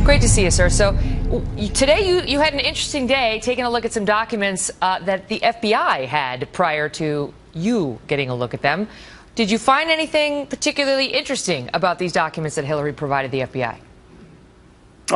Great to see you, sir. So today you had an interesting day taking a look at some documents that the FBI had prior to you getting a look at them. Did you find anything particularly interesting about these documents that Hillary provided the FBI?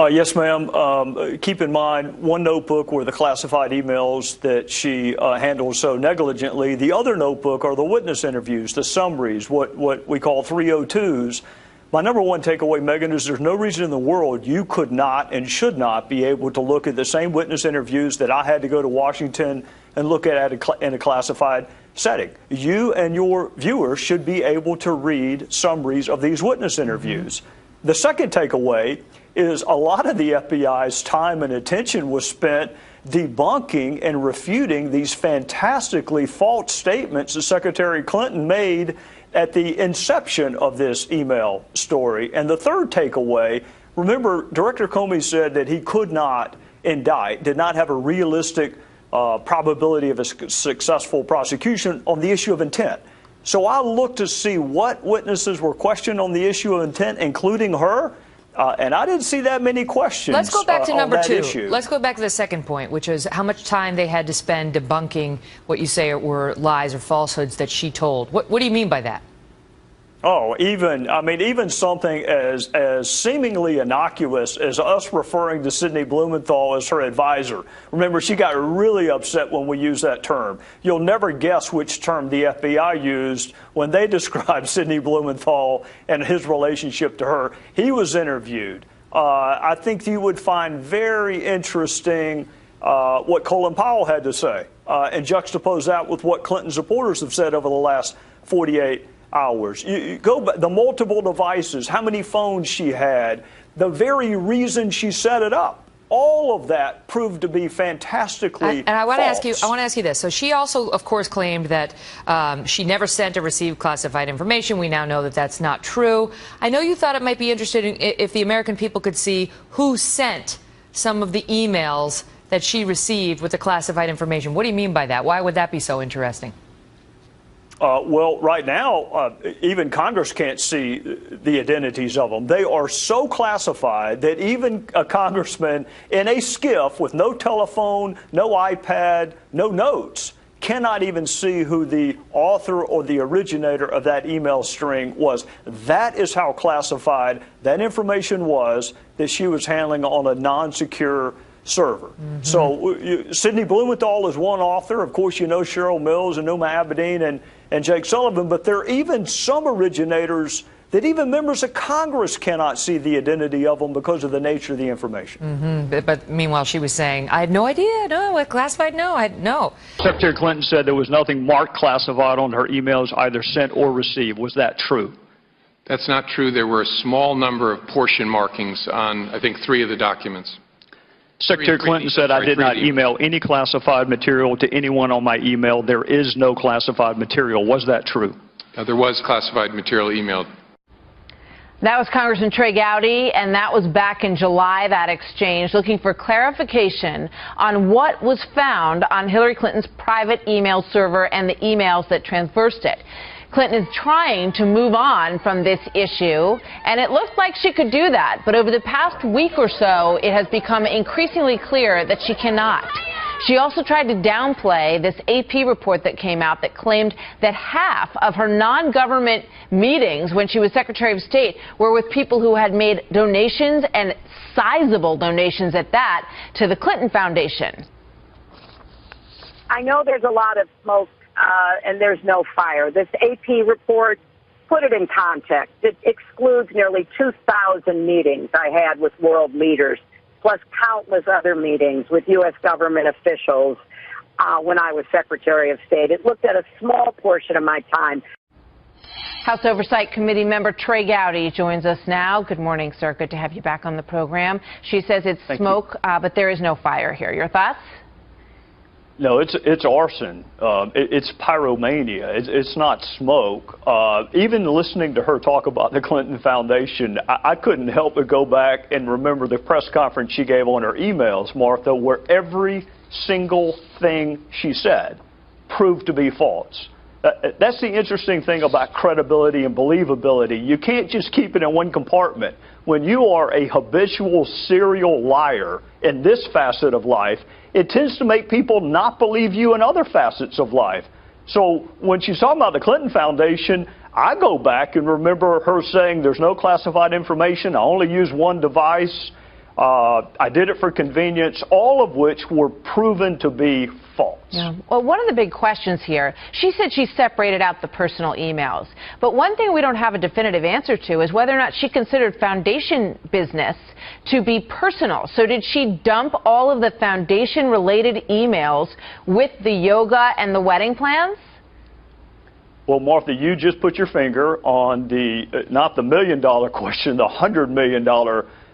Yes, ma'am. Keep in mind, one notebook were the classified emails that she handled so negligently. The other notebook are the witness interviews, the summaries, what we call 302s. My number one takeaway, Megan, is there's no reason in the world you could not and should not be able to look at the same witness interviews that I had to go to Washington and look at in a classified setting. You and your viewers should be able to read summaries of these witness interviews. The second takeaway is a lot of the FBI's time and attention was spent debunking and refuting these fantastically false statements that Secretary Clinton made at the inception of this email story. And the third takeaway, remember, Director Comey said that he could not indict, did not have a realistic probability of a successful prosecution on the issue of intent. So I looked to see what witnesses were questioned on the issue of intent, including her. And I didn't see that many questions. Let's go back to number two. Issue. Let's go back to the second point, which is how much time they had to spend debunking what you say were lies or falsehoods that she told. What do you mean by that? Oh, even something as seemingly innocuous as us referring to Sidney Blumenthal as her advisor. Remember, she got really upset when we used that term. You'll never guess which term the FBI used when they described Sidney Blumenthal and his relationship to her. He was interviewed. I think you would find very interesting what Colin Powell had to say and juxtapose that with what Clinton supporters have said over the last 48 hours. You go back, the multiple devices, how many phones she had, the very reason she set it up. All of that proved to be fantastically and I want false. to ask you this. So she also, of course, claimed that she never sent or received classified information. We now know that that's not true. I know you thought it might be interesting if the American people could see who sent some of the emails that she received with the classified information. What do you mean by that? Why would that be so interesting? Well, right now, even Congress can't see the identities of them. They are so classified that even a congressman in a skiff with no telephone, no iPad, no notes, cannot even see who the author or the originator of that email string was. That is how classified that information was that she was handling on a non-secure server. So Sidney Blumenthal is one author. Of course, you know Cheryl Mills and Numa Abedin and Jake Sullivan, but there are even some originators that even members of Congress cannot see the identity of them because of the nature of the information. But meanwhile, she was saying, I had no idea. No, what classified? No, no. Secretary Clinton said there was nothing marked classified on her emails, either sent or received. Was that true? That's not true. There were a small number of portion markings on, I think, 3 of the documents. Secretary Clinton said, I did not email any classified material to anyone on my email. There is no classified material. Was that true? There was classified material emailed. That was Congressman Trey Gowdy, and that was back in July, that exchange, looking for clarification on what was found on Hillary Clinton's private email server and the emails that traversed it. Clinton is trying to move on from this issue, and it looks like she could do that. But over the past week or so, it has become increasingly clear that she cannot. She also tried to downplay this AP report that came out that claimed that half of her non-government meetings when she was Secretary of State were with people who had made donations, and sizable donations at that, to the Clinton Foundation. I know there's a lot of smoke and there's no fire. This AP report, put it in context. It excludes nearly 2,000 meetings I had with world leaders, plus countless other meetings with U.S. government officials when I was Secretary of State. It looked at a small portion of my time. House Oversight Committee member Trey Gowdy joins us now. Good morning, sir. Good to have you back on the program. She says it's smoke, but there is no fire here. Your thoughts? No, it's arson. It's pyromania. It's not smoke. Even listening to her talk about the Clinton Foundation, I couldn't help but go back and remember the press conference she gave on her emails, Martha, where every single thing she said proved to be false. That's the interesting thing about credibility and believability. You can't just keep it in one compartment. When you are a habitual serial liar in this facet of life, it tends to make people not believe you in other facets of life. So when she's talking about the Clinton Foundation, I go back and remember her saying there's no classified information. I only use one device. I did it for convenience, all of which were proven to be false. Yeah. Well, one of the big questions here, she said she separated out the personal emails. But one thing we don't have a definitive answer to is whether or not she considered foundation business to be personal. So did she dump all of the foundation-related emails with the yoga and the wedding plans? Well, Martha, you just put your finger on the, not the $1 million question, the $100 million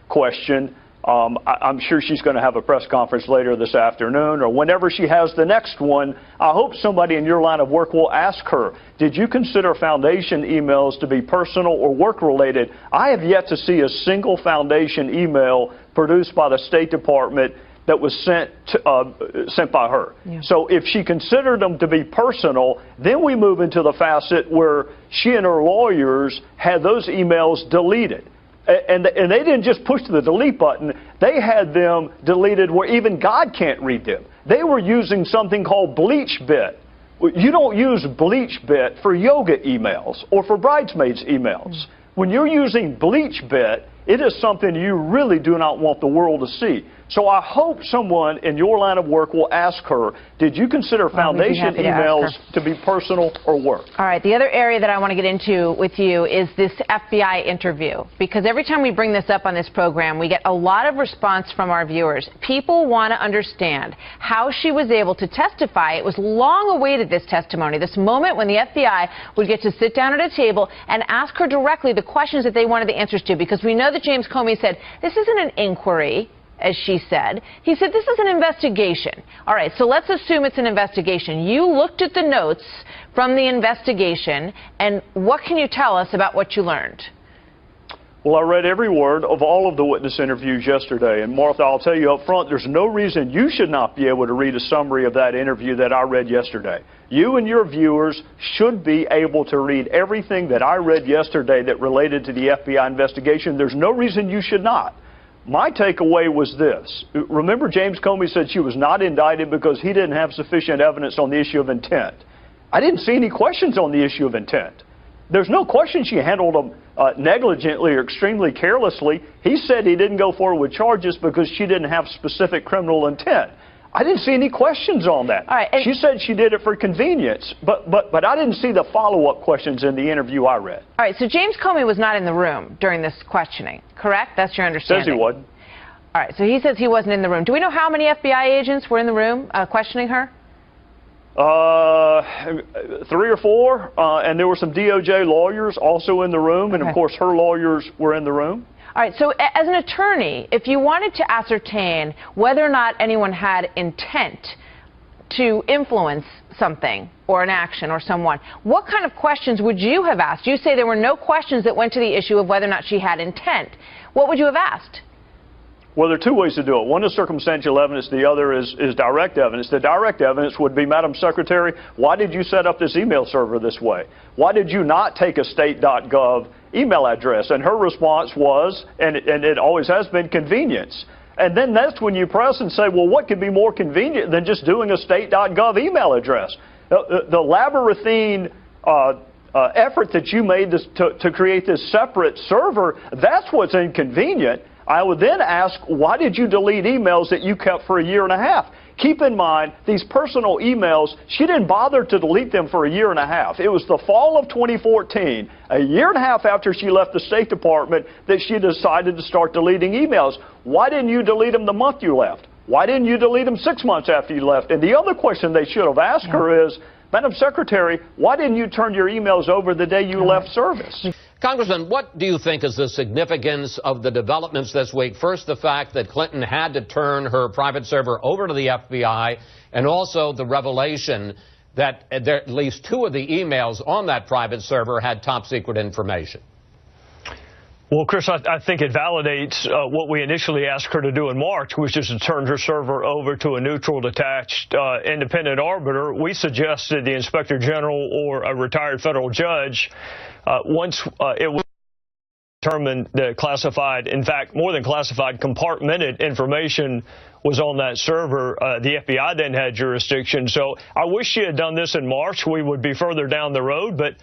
question. I'm sure she's going to have a press conference later this afternoon or whenever she has the next one. I hope somebody in your line of work will ask her, did you consider foundation emails to be personal or work-related? I have yet to see a single foundation email produced by the State Department that was sent by her. Yeah. So if she considered them to be personal, then we move into the facet where she and her lawyers had those emails deleted. And they didn't just push the delete button. They had them deleted where even God can't read them. They were using something called BleachBit. You don't use BleachBit for yoga emails or for bridesmaids emails. When you're using BleachBit, it is something you really do not want the world to see. So I hope someone in your line of work will ask her, did you consider foundation emails to be personal or work? All right. The other area that I want to get into with you is this FBI interview, because every time we bring this up on this program, we get a lot of response from our viewers. People want to understand how she was able to testify. It was long awaited, this testimony, this moment when the FBI would get to sit down at a table and ask her directly the questions that they wanted the answers to, because we know that James Comey said, this isn't an inquiry, as she said. He said, this is an investigation. All right, so let's assume it's an investigation. You looked at the notes from the investigation, and what can you tell us about what you learned? Well, I read every word of all of the witness interviews yesterday. And Martha, I'll tell you up front, there's no reason you should not be able to read a summary of that interview that I read yesterday. You and your viewers should be able to read everything that I read yesterday that related to the FBI investigation. There's no reason you should not. My takeaway was this. Remember, James Comey said she was not indicted because he didn't have sufficient evidence on the issue of intent. I didn't see any questions on the issue of intent. There's no question she handled them negligently or extremely carelessly. He said he didn't go forward with charges because she didn't have specific criminal intent. I didn't see any questions on that. All right, she said she did it for convenience, but I didn't see the follow-up questions in the interview I read. All right, so James Comey was not in the room during this questioning, correct? That's your understanding? Says he wasn't. All right, so he says he wasn't in the room. Do we know how many FBI agents were in the room questioning her? 3 or 4, and there were some DOJ lawyers also in the room, and of course her lawyers were in the room. All right, so as an attorney, if you wanted to ascertain whether or not anyone had intent to influence something or an action or someone, what kind of questions would you have asked? You say there were no questions that went to the issue of whether or not she had intent. What would you have asked? Well, there are 2 ways to do it. One is circumstantial evidence. The other is direct evidence. The direct evidence would be, Madam Secretary, why did you set up this email server this way? Why did you not take a state.gov email address? And her response was, and it always has been, convenience. And then that's when you press and say, well, what could be more convenient than just doing a state.gov email address? The labyrinthine effort that you made to create this separate server, that's what's inconvenient. I would then ask, why did you delete emails that you kept for a year and a half? Keep in mind, these personal emails, she didn't bother to delete them for a year and a half. It was the fall of 2014, a year and a half after she left the State Department, that she decided to start deleting emails. Why didn't you delete them the month you left? Why didn't you delete them 6 months after you left? And the other question they should have asked her is, Madam Secretary, why didn't you turn your emails over the day you left service? Congressman, what do you think is the significance of the developments this week? First, the fact that Clinton had to turn her private server over to the FBI, and also the revelation that at least 2 of the emails on that private server had top secret information. Well, Chris, I think it validates what we initially asked her to do in March, which is to turn her server over to a neutral, detached, independent arbiter. We suggested the Inspector General or a retired federal judge. Once it was determined that classified, in fact, more than classified, compartmented information was on that server, the FBI then had jurisdiction. So I wish she had done this in March. We would be further down the road, but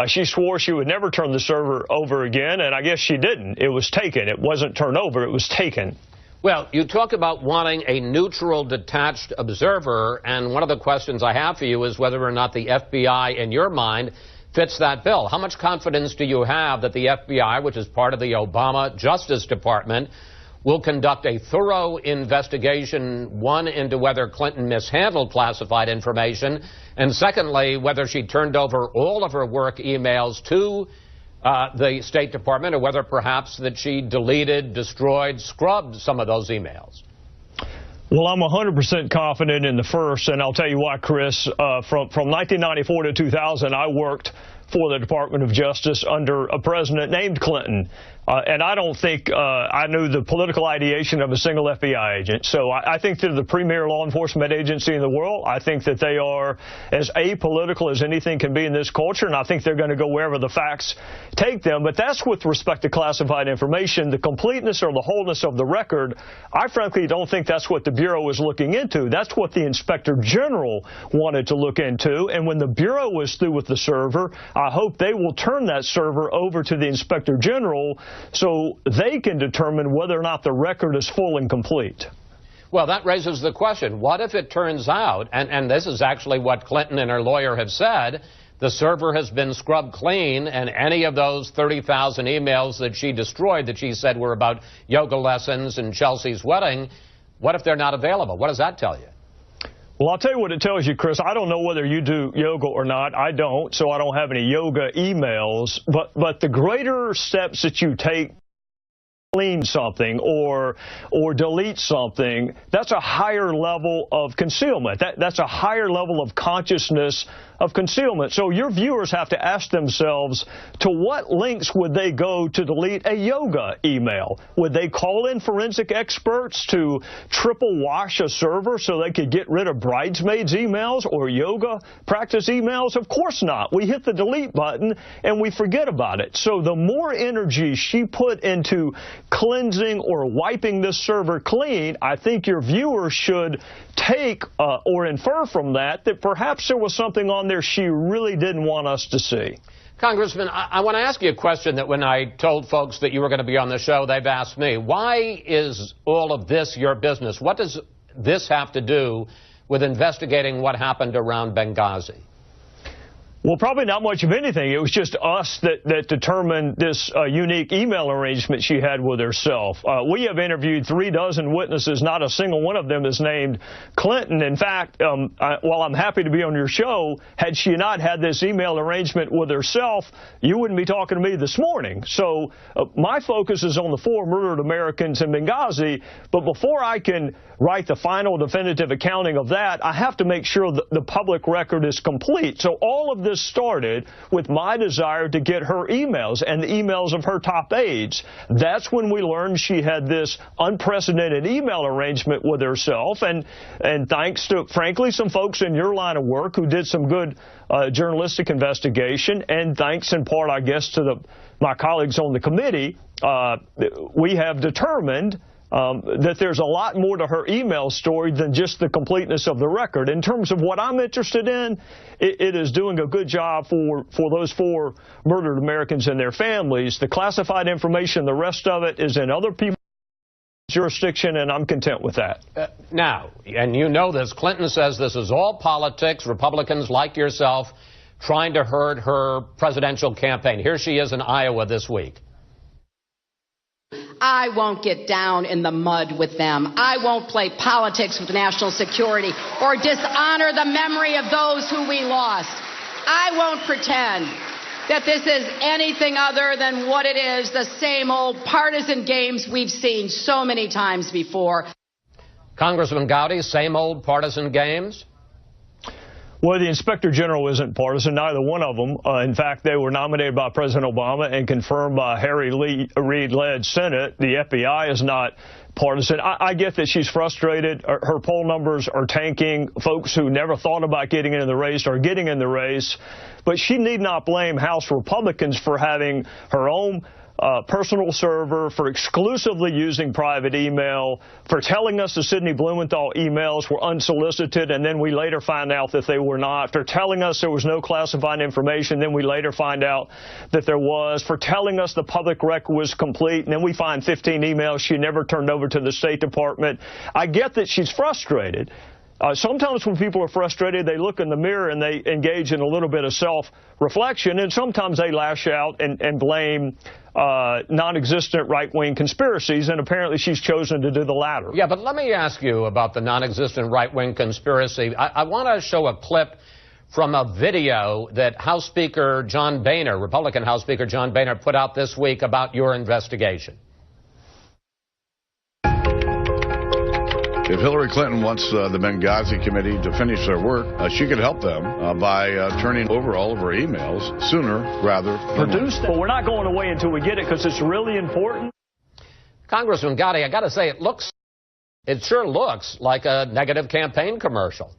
she swore she would never turn the server over again, and I guess she didn't. It was taken. It wasn't turned over. It was taken. Well, you talk about wanting a neutral, detached observer, and one of the questions I have for you is whether or not the FBI, in your mind, fits that bill. How much confidence do you have that the FBI, which is part of the Obama Justice Department, will conduct a thorough investigation, one, into whether Clinton mishandled classified information, and secondly, whether she turned over all of her work emails to the State Department, or whether perhaps that she deleted, destroyed, scrubbed some of those emails? Well, I'm 100% confident in the first, and I'll tell you why, Chris. From 1994 to 2000, I worked for the Department of Justice under a president named Clinton. And I don't think I knew the political ideation of a single FBI agent. So I think they're the premier law enforcement agency in the world. I think that they are as apolitical as anything can be in this culture, and I think they're going to go wherever the facts take them. But that's with respect to classified information. The completeness or the wholeness of the record, I frankly don't think that's what the Bureau is looking into. That's what the Inspector General wanted to look into. And when the Bureau was through with the server, I hope they will turn that server over to the Inspector General so they can determine whether or not the record is full and complete. Well, that raises the question, what if it turns out, and this is actually what Clinton and her lawyer have said, the server has been scrubbed clean, and any of those 30,000 emails that she destroyed that she said were about yoga lessons and Chelsea's wedding, what if they're not available? What does that tell you? Well, I'll tell you what it tells you, Chris. I don't know whether you do yoga or not. I don't, so I don't have any yoga emails. But the greater steps that you take, clean something or delete something, that's a higher level of concealment. That's a higher level of consciousness of concealment. So your viewers have to ask themselves, to what lengths would they go to delete a yoga email? Would they call in forensic experts to triple wash a server so they could get rid of bridesmaids emails or yoga practice emails? Of course not. We hit the delete button and we forget about it. So the more energy she put into cleansing or wiping this server clean, I think your viewers should take or infer from that perhaps there was something on there she really didn't want us to see. Congressman, I want to ask you a question that when I told folks that you were going to be on the show, they've asked me, why is all of this your business? What does this have to do with investigating what happened around Benghazi? Well, probably not much of anything. It was just us that determined this unique email arrangement she had with herself. We have interviewed 36 witnesses. Not a single one of them is named Clinton. In fact, while I'm happy to be on your show, had she not had this email arrangement with herself, you wouldn't be talking to me this morning. So my focus is on the 4 murdered Americans in Benghazi. But before I can write the final definitive accounting of that, I have to make sure that the public record is complete. So all of this started with my desire to get her emails and the emails of her top aides. That's when we learned she had this unprecedented email arrangement with herself, and thanks to, frankly, some folks in your line of work who did some good journalistic investigation, and thanks in part, I guess, to my colleagues on the committee, we have determined that there's a lot more to her email story than just the completeness of the record. In terms of what I'm interested in, it is doing a good job for those 4 murdered Americans and their families. The classified information, the rest of it is in other people's jurisdiction, and I'm content with that. Now, and you know this, Clinton says this is all politics, Republicans like yourself trying to hurt her presidential campaign. Here she is in Iowa this week. I won't get down in the mud with them. I won't play politics with national security or dishonor the memory of those who we lost. I won't pretend that this is anything other than what it is, the same old partisan games we've seen so many times before. Congressman Gowdy, same old partisan games? Well, the Inspector General isn't partisan, neither one of them. In fact, they were nominated by President Obama and confirmed by Harry Reid-led Senate. The FBI is not partisan. I get that she's frustrated. Her poll numbers are tanking. Folks who never thought about getting into the race are getting in the race. But she need not blame House Republicans for having her own personal server, for exclusively using private email, for telling us the Sidney Blumenthal emails were unsolicited, and then we later find out that they were not, for telling us there was no classified information, then we later find out that there was, for telling us the public record was complete, and then we find 15 emails she never turned over to the State Department. I get that she's frustrated. Sometimes when people are frustrated, they look in the mirror and they engage in a little bit of self-reflection, and sometimes they lash out and blame non-existent right-wing conspiracies, and apparently she's chosen to do the latter. Yeah, but let me ask you about the non-existent right-wing conspiracy. I want to show a clip from a video that House Speaker John Boehner, Republican House Speaker John Boehner, put out this week about your investigation. If Hillary Clinton wants the Benghazi committee to finish their work, she could help them by turning over all of her emails sooner rather than later. But we're not going away until we get it because it's really important. Congressman GOWDY, I got to say, it sure looks like a negative campaign commercial.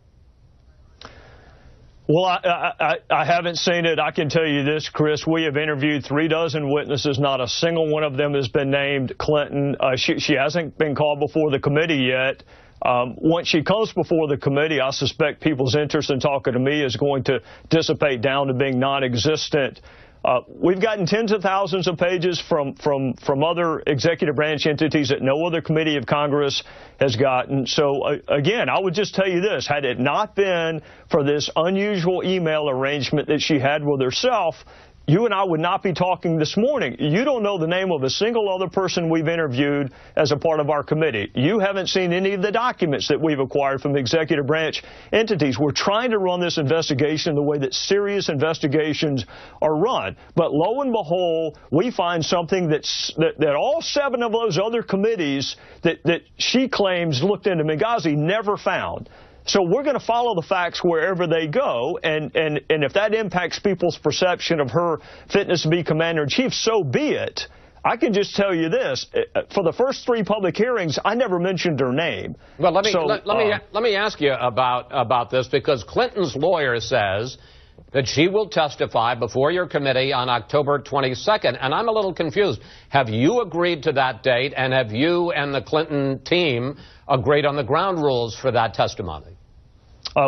Well, I haven't seen it. I can tell you this, Chris. We have interviewed 36 witnesses. Not a single one of them has been named Clinton. She hasn't been called before the committee yet. Once she comes before the committee, I suspect people's interest in talking to me is going to dissipate down to being non-existent. We've gotten tens of thousands of pages from other executive branch entities that no other committee of Congress has gotten. So, again, I would just tell you this. Had it not been for this unusual email arrangement that she had with herself, you and I would not be talking this morning. You don't know the name of a single other person we've interviewed as a part of our committee. You haven't seen any of the documents that we've acquired from executive branch entities. We're trying to run this investigation the way that serious investigations are run. But lo and behold, we find something that all 7 of those other committees that she claims looked into Benghazi never found. So we're going to follow the facts wherever they go, and if that impacts people's perception of her fitness to be commander-in-chief, so be it. I can just tell you this. For the first 3 public hearings, I never mentioned her name. Well, let me ask you about this, because Clinton's lawyer says that she will testify before your committee on October 22nd, and I'm a little confused. Have you agreed to that date, and have you and the Clinton team agreed on the ground rules for that testimony?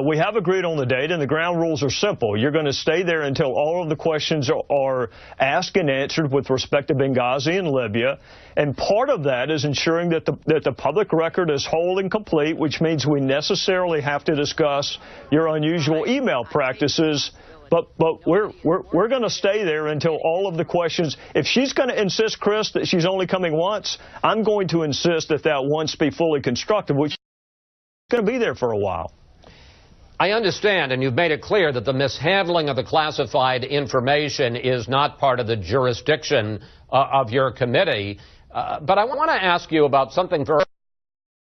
We have agreed on the date, and the ground rules are simple. You're going to stay there until all of the questions are asked and answered with respect to Benghazi and Libya. And part of that is ensuring that the public record is whole and complete, which means we necessarily have to discuss your unusual email practices. But we're going to stay there until all of the questions. If she's going to insist, Chris, that she's only coming once, I'm going to insist that once be fully constructive, which is going to be there for a while. I understand, and you've made it clear that the mishandling of the classified information is not part of the jurisdiction of your committee. But I want to ask you about something very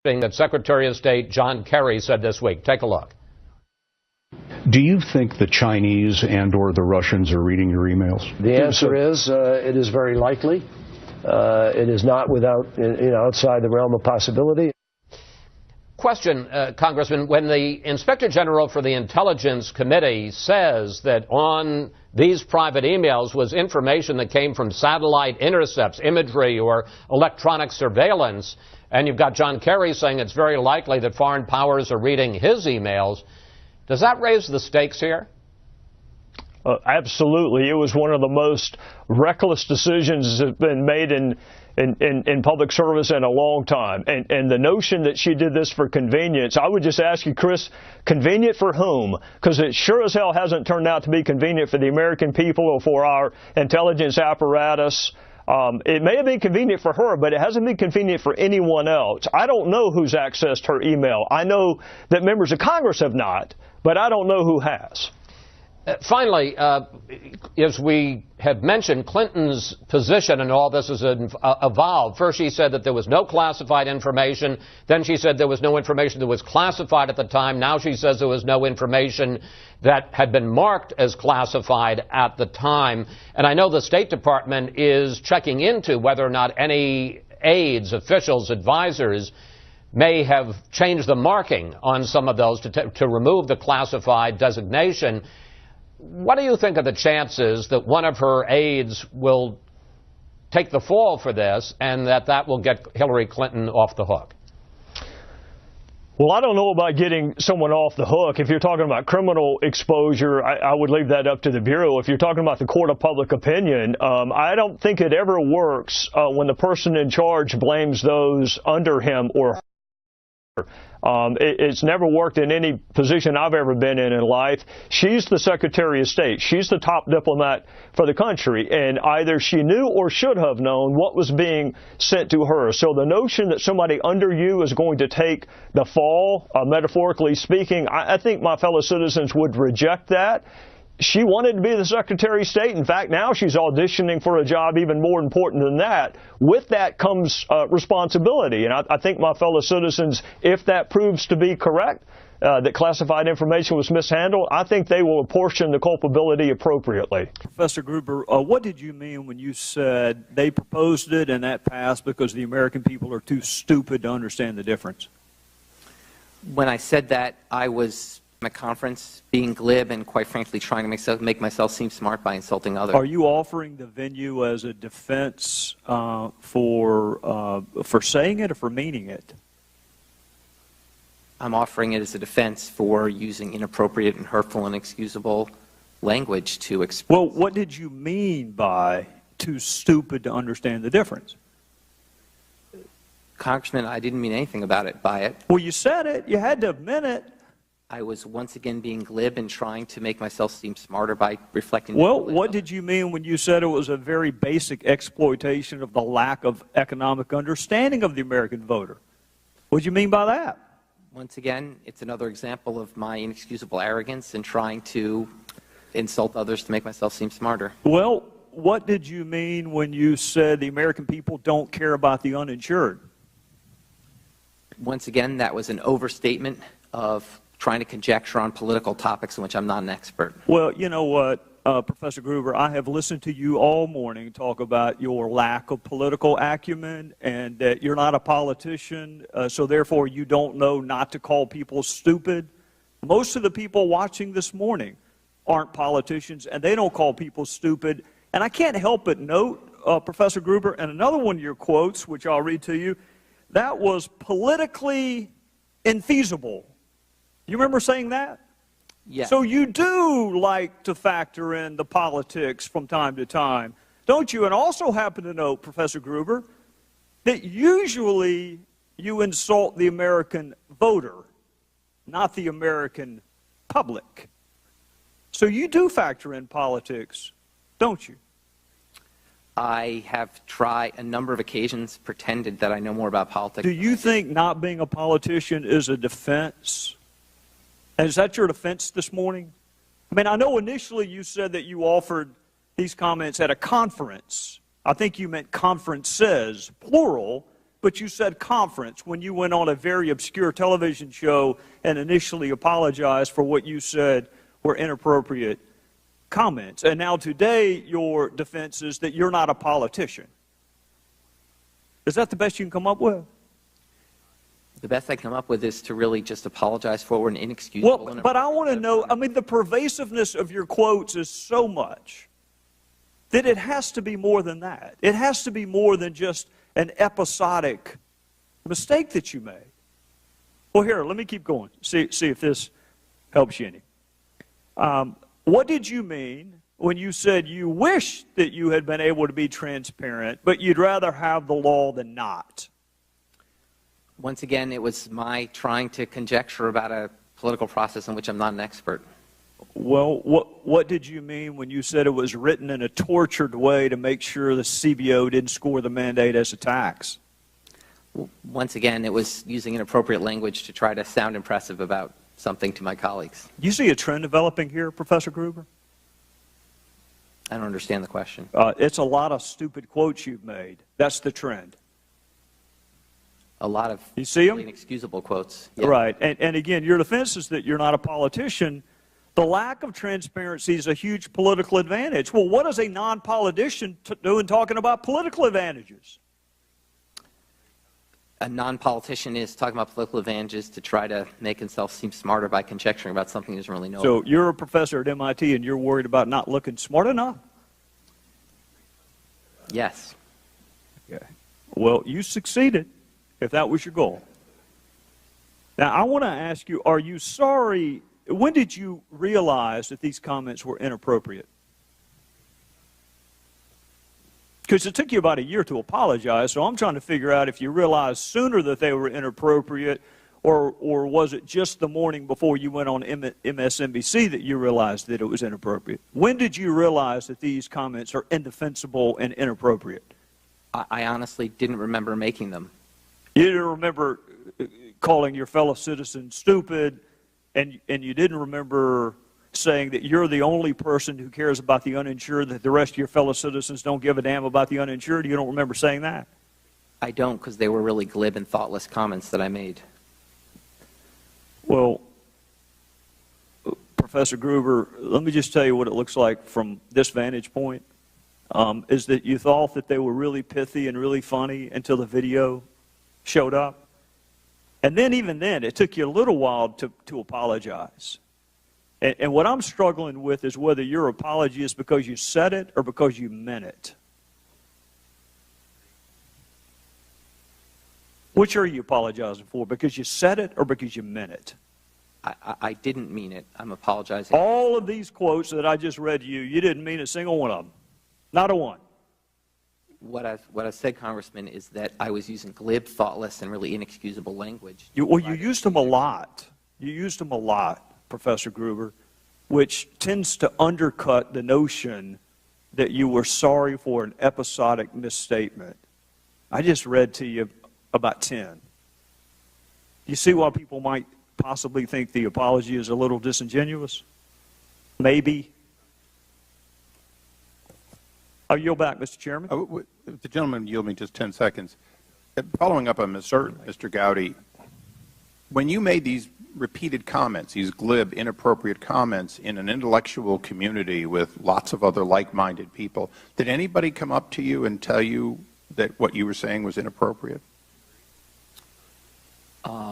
interesting that Secretary of State John Kerry said this week. Take a look. Do you think the Chinese and/or the Russians are reading your emails? The answer is it is very likely. It is not outside the realm of possibility. Question, Congressman, when the Inspector General for the Intelligence Committee says that on these private emails was information that came from satellite intercepts, imagery, or electronic surveillance, and you've got John Kerry saying it's very likely that foreign powers are reading his emails, does that raise the stakes here? Absolutely. It was one of the most reckless decisions that have been made in public service in a long time. And the notion that she did this for convenience, I would just ask you, Chris, convenient for whom? Because it sure as hell hasn't turned out to be convenient for the American people or for our intelligence apparatus. It may have been convenient for her, but it hasn't been convenient for anyone else. I don't know who's accessed her email. I know that members of Congress have not, but I don't know who has. Finally, as we have mentioned, Clinton's position in all this has evolved. First, she said that there was no classified information. Then she said there was no information that was classified at the time. Now she says there was no information that had been marked as classified at the time. And I know the State Department is checking into whether or not any aides, officials, advisors may have changed the marking on some of those to remove the classified designation. What do you think of the chances that one of her aides will take the fall for this and that will get Hillary Clinton off the hook? Well, I don't know about getting someone off the hook. If you're talking about criminal exposure, I would leave that up to the Bureau. If you're talking about the court of public opinion, I don't think it ever works when the person in charge blames those under him or her. It's never worked in any position I've ever been in life. She's the Secretary of State. She's the top diplomat for the country, and either she knew or should have known what was being sent to her. So the notion that somebody under you is going to take the fall, metaphorically speaking, I think my fellow citizens would reject that. She wanted to be the Secretary of State. In fact, now she's auditioning for a job even more important than that. With that comes responsibility. And I think my fellow citizens, if that proves to be correct, that classified information was mishandled, I think they will apportion the culpability appropriately. Professor Gruber, what did you mean when you said they proposed it and that passed because the American people are too stupid to understand the difference? When I said that, I was at a conference being glib and, quite frankly, trying to make myself seem smart by insulting others. Are you offering the venue as a defense for saying it or for meaning it? I'm offering it as a defense for using inappropriate and hurtful and inexcusable language to express. Well, what did you mean by too stupid to understand the difference? Congressman, I didn't mean anything about it by it. Well, you said it. You had to admit it. I was once again being glib and trying to make myself seem smarter by reflecting. Well, what did you mean when you said it was a very basic exploitation of the lack of economic understanding of the American voter? What did you mean by that? Once again, it's another example of my inexcusable arrogance in trying to insult others to make myself seem smarter. Well, what did you mean when you said the American people don't care about the uninsured? Once again, that was an overstatement of trying to conjecture on political topics in which I'm not an expert. Well, you know what, Professor Gruber, I have listened to you all morning talk about your lack of political acumen and that you're not a politician, so therefore you don't know not to call people stupid. Most of the people watching this morning aren't politicians, and they don't call people stupid. And I can't help but note, Professor Gruber, and another one of your quotes, which I'll read to you, that was politically infeasible. You remember saying that? Yes. So you do like to factor in the politics from time to time, don't you? And also happen to know, Professor Gruber, that usually you insult the American voter, not the American public. So you do factor in politics, don't you? I have tried a number of occasions, pretended that I know more about politics. Do you think not being a politician is a defense? And is that your defense this morning? I mean, I know initially you said that you offered these comments at a conference. I think you meant conferences, plural, but you said conference when you went on a very obscure television show and initially apologized for what you said were inappropriate comments. And now today your defense is that you're not a politician. Is that the best you can come up with? The best I come up with is to really just apologize for an inexcusable. Well, but I want to know, I mean, the pervasiveness of your quotes is so much that it has to be more than that. It has to be more than just an episodic mistake that you made. Well, here, let me keep going. See if this helps you any. What did you mean when you said you wish that you had been able to be transparent, but you'd rather have the law than not? Once again, it was my trying to conjecture about a political process in which I'm not an expert. Well, what did you mean when you said it was written in a tortured way to make sure the CBO didn't score the mandate as a tax? Once again, it was using inappropriate language to try to sound impressive about something to my colleagues. You see a trend developing here, Professor Gruber? I don't understand the question. It's a lot of stupid quotes you've made. That's the trend. A lot of you see them? Inexcusable quotes. Yeah. Right. And again, your defense is that you're not a politician. The lack of transparency is a huge political advantage. Well, what does a non-politician do in talking about political advantages? A non-politician is talking about political advantages to try to make himself seem smarter by conjecturing about something he doesn't really know. So you're a professor at MIT and you're worried about not looking smart enough? Yes. Okay. Well, you succeeded, if that was your goal. Now, I want to ask you, are you sorry? When did you realize that these comments were inappropriate? Because it took you about a year to apologize, so I'm trying to figure out if you realized sooner that they were inappropriate, or was it just the morning before you went on MSNBC that you realized that it was inappropriate? When did you realize that these comments are indefensible and inappropriate? I honestly didn't remember making them. You didn't remember calling your fellow citizens stupid, and you didn't remember saying that you're the only person who cares about the uninsured, that the rest of your fellow citizens don't give a damn about the uninsured? You don't remember saying that? I don't, because they were really glib and thoughtless comments that I made. Well, Professor Gruber, let me just tell you what it looks like from this vantage point, is that you thought that they were really pithy and really funny until the video showed up. And then even then, it took you a little while to apologize. And what I'm struggling with is whether your apology is because you said it or because you meant it. Which are you apologizing for? Because you said it or because you meant it? I didn't mean it. I'm apologizing. All of these quotes that I just read to you, you didn't mean a single one of them. Not a one. What I said, Congressman, is that I was using glib, thoughtless, and really inexcusable language. You used them a lot. You used them a lot, Professor Gruber, which tends to undercut the notion that you were sorry for an episodic misstatement. I just read to you about 10. You see why people might possibly think the apology is a little disingenuous? Maybe. I'll yield back, Mr. Chairman. If the gentleman yield me just 10 seconds. Following up on Mr. Gowdy, when you made these repeated comments, these glib, inappropriate comments in an intellectual community with lots of other like-minded people, did anybody come up to you and tell you that what you were saying was inappropriate?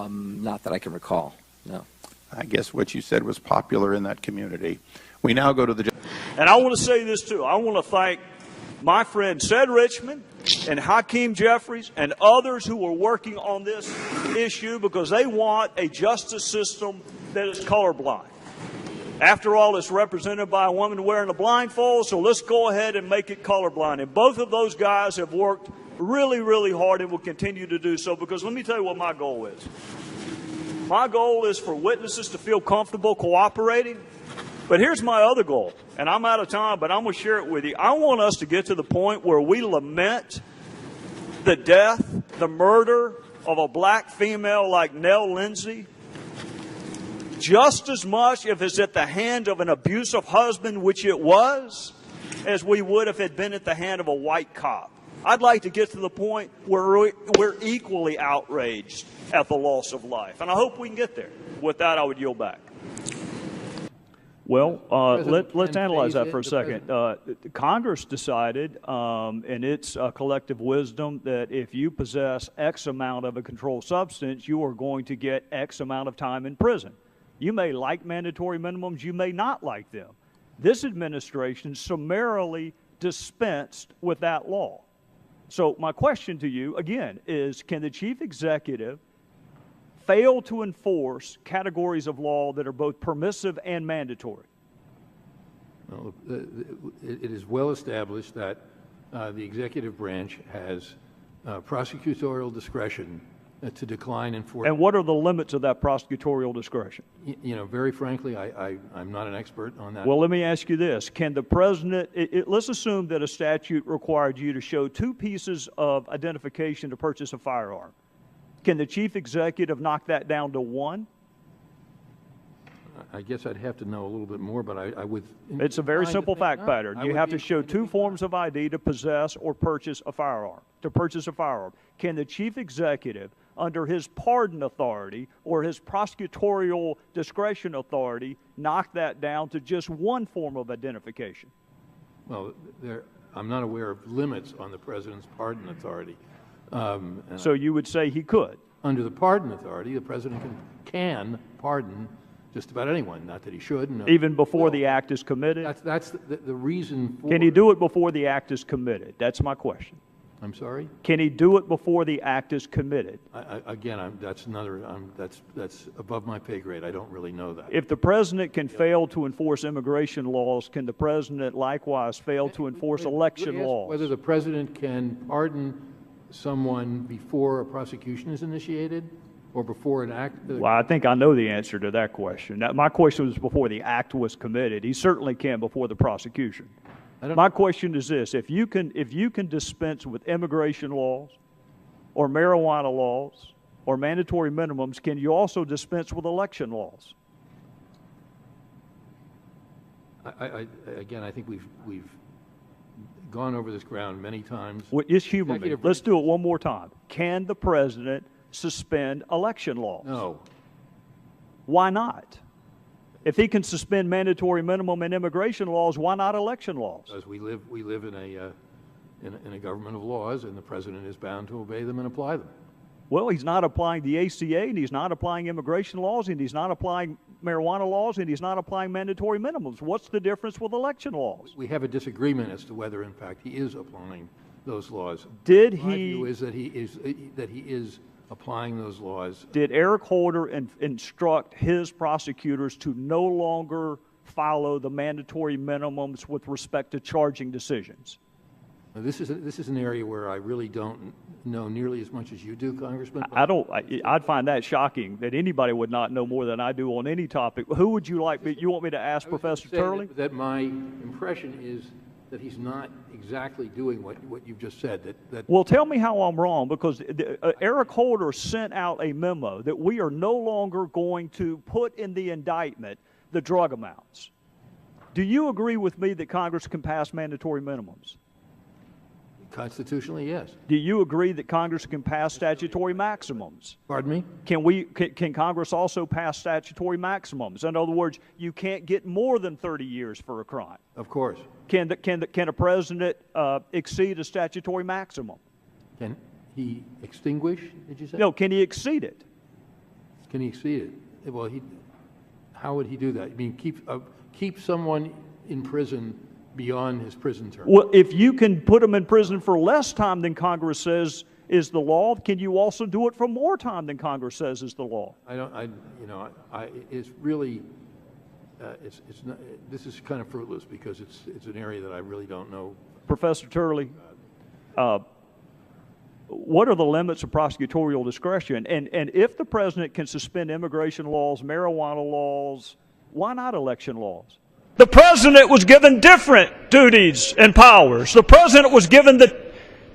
Not that I can recall, no. I guess what you said was popular in that community. We now go to the... And I want to say this, too. I want to thank my friend Ced Richmond and Hakeem Jeffries and others who are working on this issue because they want a justice system that is colorblind. After all, it's represented by a woman wearing a blindfold, so let's go ahead and make it colorblind. And both of those guys have worked really, really hard and will continue to do so, because let me tell you what my goal is. My goal is for witnesses to feel comfortable cooperating. But here's my other goal, and I'm out of time, but I'm going to share it with you. I want us to get to the point where we lament the death, the murder of a black female like Nell Lindsay, just as much if it's at the hand of an abusive husband, which it was, as we would if it had been at the hand of a white cop. I'd like to get to the point where we're equally outraged at the loss of life, and I hope we can get there. With that, I would yield back. Well, let's analyze that for a second. Congress decided in its collective wisdom that if you possess X amount of a controlled substance, you are going to get X amount of time in prison. You may like mandatory minimums, you may not like them. This administration summarily dispensed with that law. So my question to you, again, is can the chief executive fail to enforce categories of law that are both permissive and mandatory? Well, it is well established that the executive branch has prosecutorial discretion to decline enforcement. And what are the limits of that prosecutorial discretion? You know, very frankly, I'm not an expert on that. Well, let me ask you this. Can the president, let's assume that a statute required you to show 2 pieces of identification to purchase a firearm. Can the chief executive knock that down to 1? I guess I'd have to know a little bit more, but I would... It's a very simple fact pattern. You have to show two forms of ID to possess or purchase a firearm. Can the chief executive, under his pardon authority or his prosecutorial discretion authority, knock that down to just one form of identification? Well, I'm not aware of limits on the president's pardon authority. So you would say he could? Under the pardon authority, the president can pardon just about anyone, not that he should. No. Even before the act is committed? That's the reason for... Can he do it before the act is committed? That's my question. I'm sorry? Can he do it before the act is committed? Again, that's above my pay grade. I don't really know that. If the president can fail to enforce immigration laws, can the president likewise fail to enforce election laws? Whether the president can pardon someone before a prosecution is initiated or before an act? Well, I think I know the answer to that question. My question was before the act was committed. He certainly can before the prosecution. My question is this: if you can dispense with immigration laws or marijuana laws or mandatory minimums, can you also dispense with election laws? Again, I think we've gone over this ground many times. Well, just humor me. Let's do it one more time. Can the president suspend election laws? No. Why not? If he can suspend mandatory minimum and immigration laws, why not election laws? Because we live in a government of laws, and the president is bound to obey them and apply them. Well, he's not applying the ACA, and he's not applying immigration laws, and he's not applying marijuana laws, and he's not applying mandatory minimums. What's the difference with election laws? We have a disagreement as to whether, in fact, he is applying those laws. Did My he? view is that he is applying those laws. Did Eric Holder instruct his prosecutors to no longer follow the mandatory minimums with respect to charging decisions? Now, this is an area where I really don't know nearly as much as you do, Congressman. I'd find that shocking that anybody would not know more than I do on any topic. Who would you like? You want me to ask Professor Turley? That my impression is that he's not exactly doing what you've just said. Well, tell me how I'm wrong, because Eric Holder sent out a memo that we are no longer going to put in the indictment the drug amounts. Do you agree with me that Congress can pass mandatory minimums? Constitutionally, yes. Do you agree that Congress can pass statutory maximums? Pardon me? Can Congress also pass statutory maximums? In other words, you can't get more than 30 years for a crime. Of course. Can a president exceed a statutory maximum? Can he extinguish, did you say? No, can he exceed it? Can he exceed it? Well, how would he do that? I mean, keep someone in prison beyond his prison term. Well, if you can put them in prison for less time than Congress says is the law, can you also do it for more time than Congress says is the law? It's really, it's not. This is kind of fruitless because it's an area that I really don't know. Professor Turley, what are the limits of prosecutorial discretion? And if the president can suspend immigration laws, marijuana laws, why not election laws? The president was given different duties and powers. The president was given the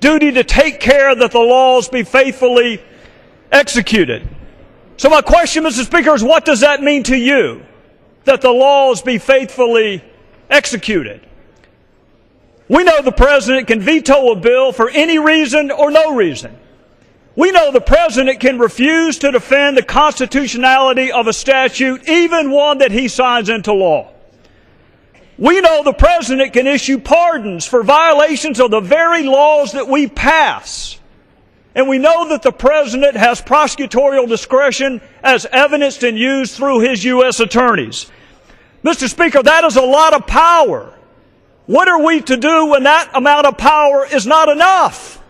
duty to take care that the laws be faithfully executed. So my question, Mr. Speaker, is what does that mean to you, that the laws be faithfully executed? We know the president can veto a bill for any reason or no reason. We know the president can refuse to defend the constitutionality of a statute, even one that he signs into law. We know the president can issue pardons for violations of the very laws that we pass. And we know that the president has prosecutorial discretion as evidenced and used through his U.S. attorneys. Mr. Speaker, that is a lot of power. What are we to do when that amount of power is not enough?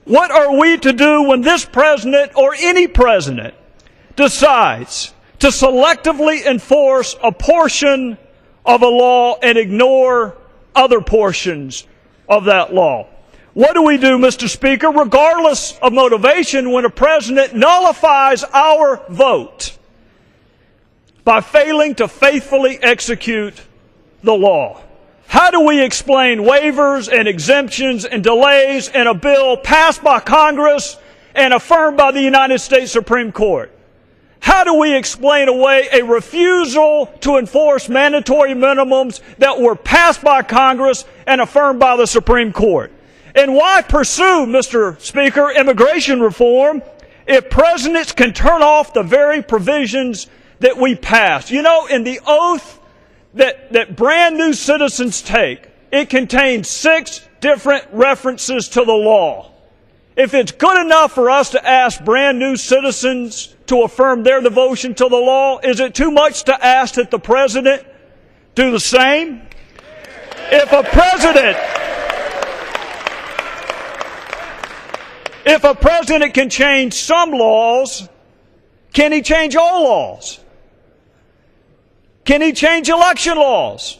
What are we to do when this president or any president decides to selectively enforce a portion of a law and ignore other portions of that law? What do we do, Mr. Speaker, regardless of motivation, when a president nullifies our vote by failing to faithfully execute the law? How do we explain waivers and exemptions and delays in a bill passed by Congress and affirmed by the United States Supreme Court? How do we explain away a refusal to enforce mandatory minimums that were passed by Congress and affirmed by the Supreme Court? And why pursue, Mr. Speaker, immigration reform if presidents can turn off the very provisions that we passed? You know, in the oath that brand new citizens take, it contains 6 different references to the law. If it's good enough for us to ask brand new citizens to affirm their devotion to the law, is it too much to ask that the president do the same? If a president can change some laws, can he change all laws? Can he change election laws?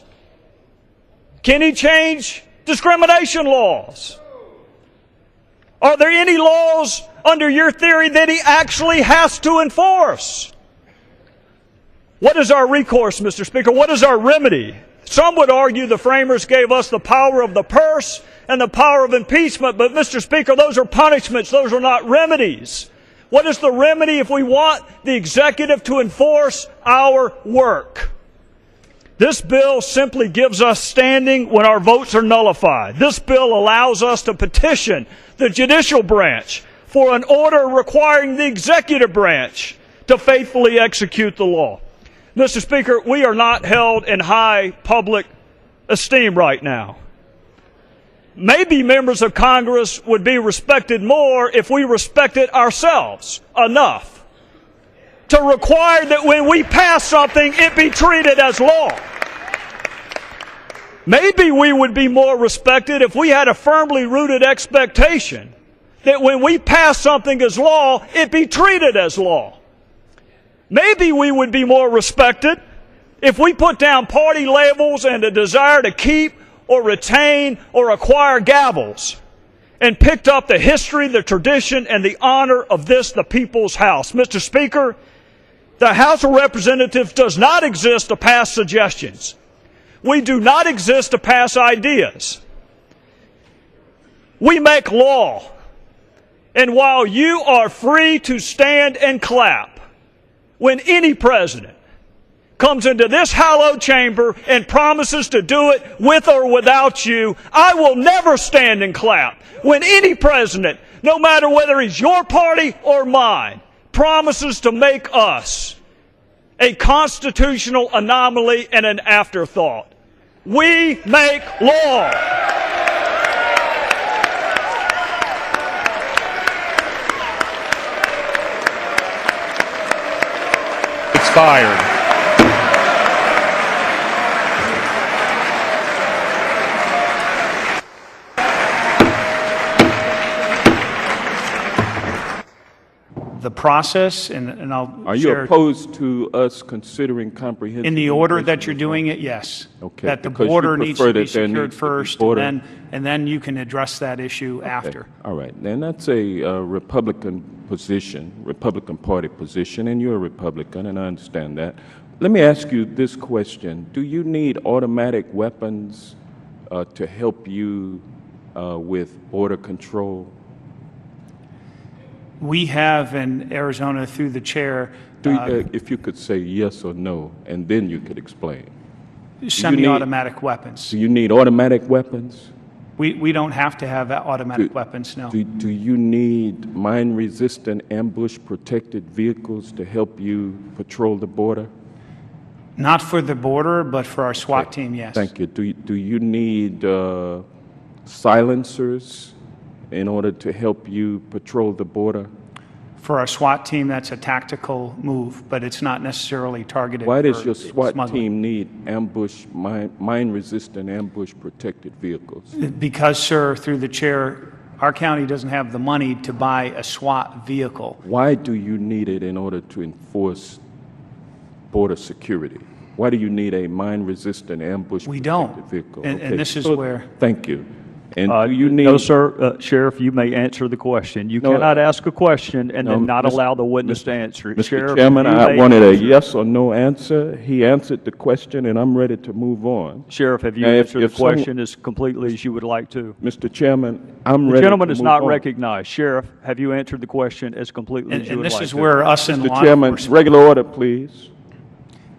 Can he change discrimination laws? Are there any laws under your theory that he actually has to enforce? What is our recourse, Mr. Speaker? What is our remedy? Some would argue the framers gave us the power of the purse and the power of impeachment, but Mr. Speaker, those are punishments. Those are not remedies. What is the remedy if we want the executive to enforce our work? This bill simply gives us standing when our votes are nullified. This bill allows us to petition the judicial branch for an order requiring the executive branch to faithfully execute the law. Mr. Speaker, we are not held in high public esteem right now. Maybe members of Congress would be respected more if we respected ourselves enough to require that when we pass something, it be treated as law. Maybe we would be more respected if we had a firmly rooted expectation that when we pass something as law, it be treated as law. Maybe we would be more respected if we put down party labels and a desire to keep or retain or acquire gavels and picked up the history, the tradition, and the honor of this, the people's house. Mr. Speaker, the House of Representatives does not exist to pass suggestions. We do not exist to pass ideas. We make law. And while you are free to stand and clap when any president comes into this hallowed chamber and promises to do it with or without you, I will never stand and clap when any president, no matter whether he's your party or mine, promises to make us a constitutional anomaly and an afterthought. We make law. Expired. The process, and I'll Are you share, opposed to us considering comprehensive? in the order that you're doing it, yes. Okay. That the Because you border needs to prefer be that there secured needs to be first, border. and then you can address that issue after. All right. Then that's a Republican position, Republican Party position, and you're a Republican, and I understand that. Let me ask you this question. Do you need automatic weapons to help you with border control? We have in Arizona, through the chair, If you could say yes or no, and then you could explain. semi-automatic weapons. Do you need automatic weapons? We don't have to have automatic weapons, no. Do you need mine-resistant, ambush-protected vehicles to help you patrol the border? Not for the border, but for our SWAT team, yes. Thank you. Do you need silencers in order to help you patrol the border? For our SWAT team, that's a tactical move, but it's not necessarily targeted. Why does for your SWAT smuggling. team need mine-resistant, ambush-protected vehicles? Because, sir, through the chair, our county doesn't have the money to buy a SWAT vehicle. Why do you need it in order to enforce border security? Why do you need a mine-resistant, ambush-protected vehicle? And this is so where... Thank you. And do you need... No, sir. Sheriff, you may answer the question. You cannot ask a question and then not allow the witness to answer it. Mr. Sheriff, Chairman, I wanted a yes or no answer. He answered the question, and I'm ready to move on. Sheriff, have you answered the question as completely as you would like to? Mr. Chairman, I'm ready to move on. The gentleman is not recognized. Sheriff, have you answered the question as completely as you would like to? And this is where us in law Mr. Chairman, enforcement... regular order, please.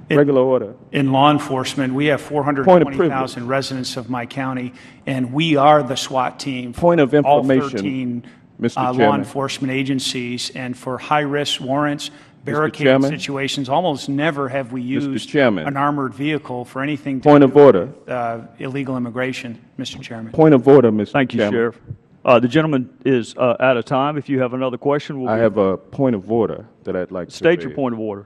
Regular order. In law enforcement, we have 420,000 residents of my county, and we are the SWAT team for Point of all information, 13 Mr. law enforcement agencies. And for high-risk warrants, barricade situations, almost never have we used an armored vehicle for anything to Point of order. Illegal immigration, Mr. Chairman. Point of order, Mr. Thank you, Sheriff. The gentleman is out of time. If you have another question, I have a point of order that I'd like to state your point of order.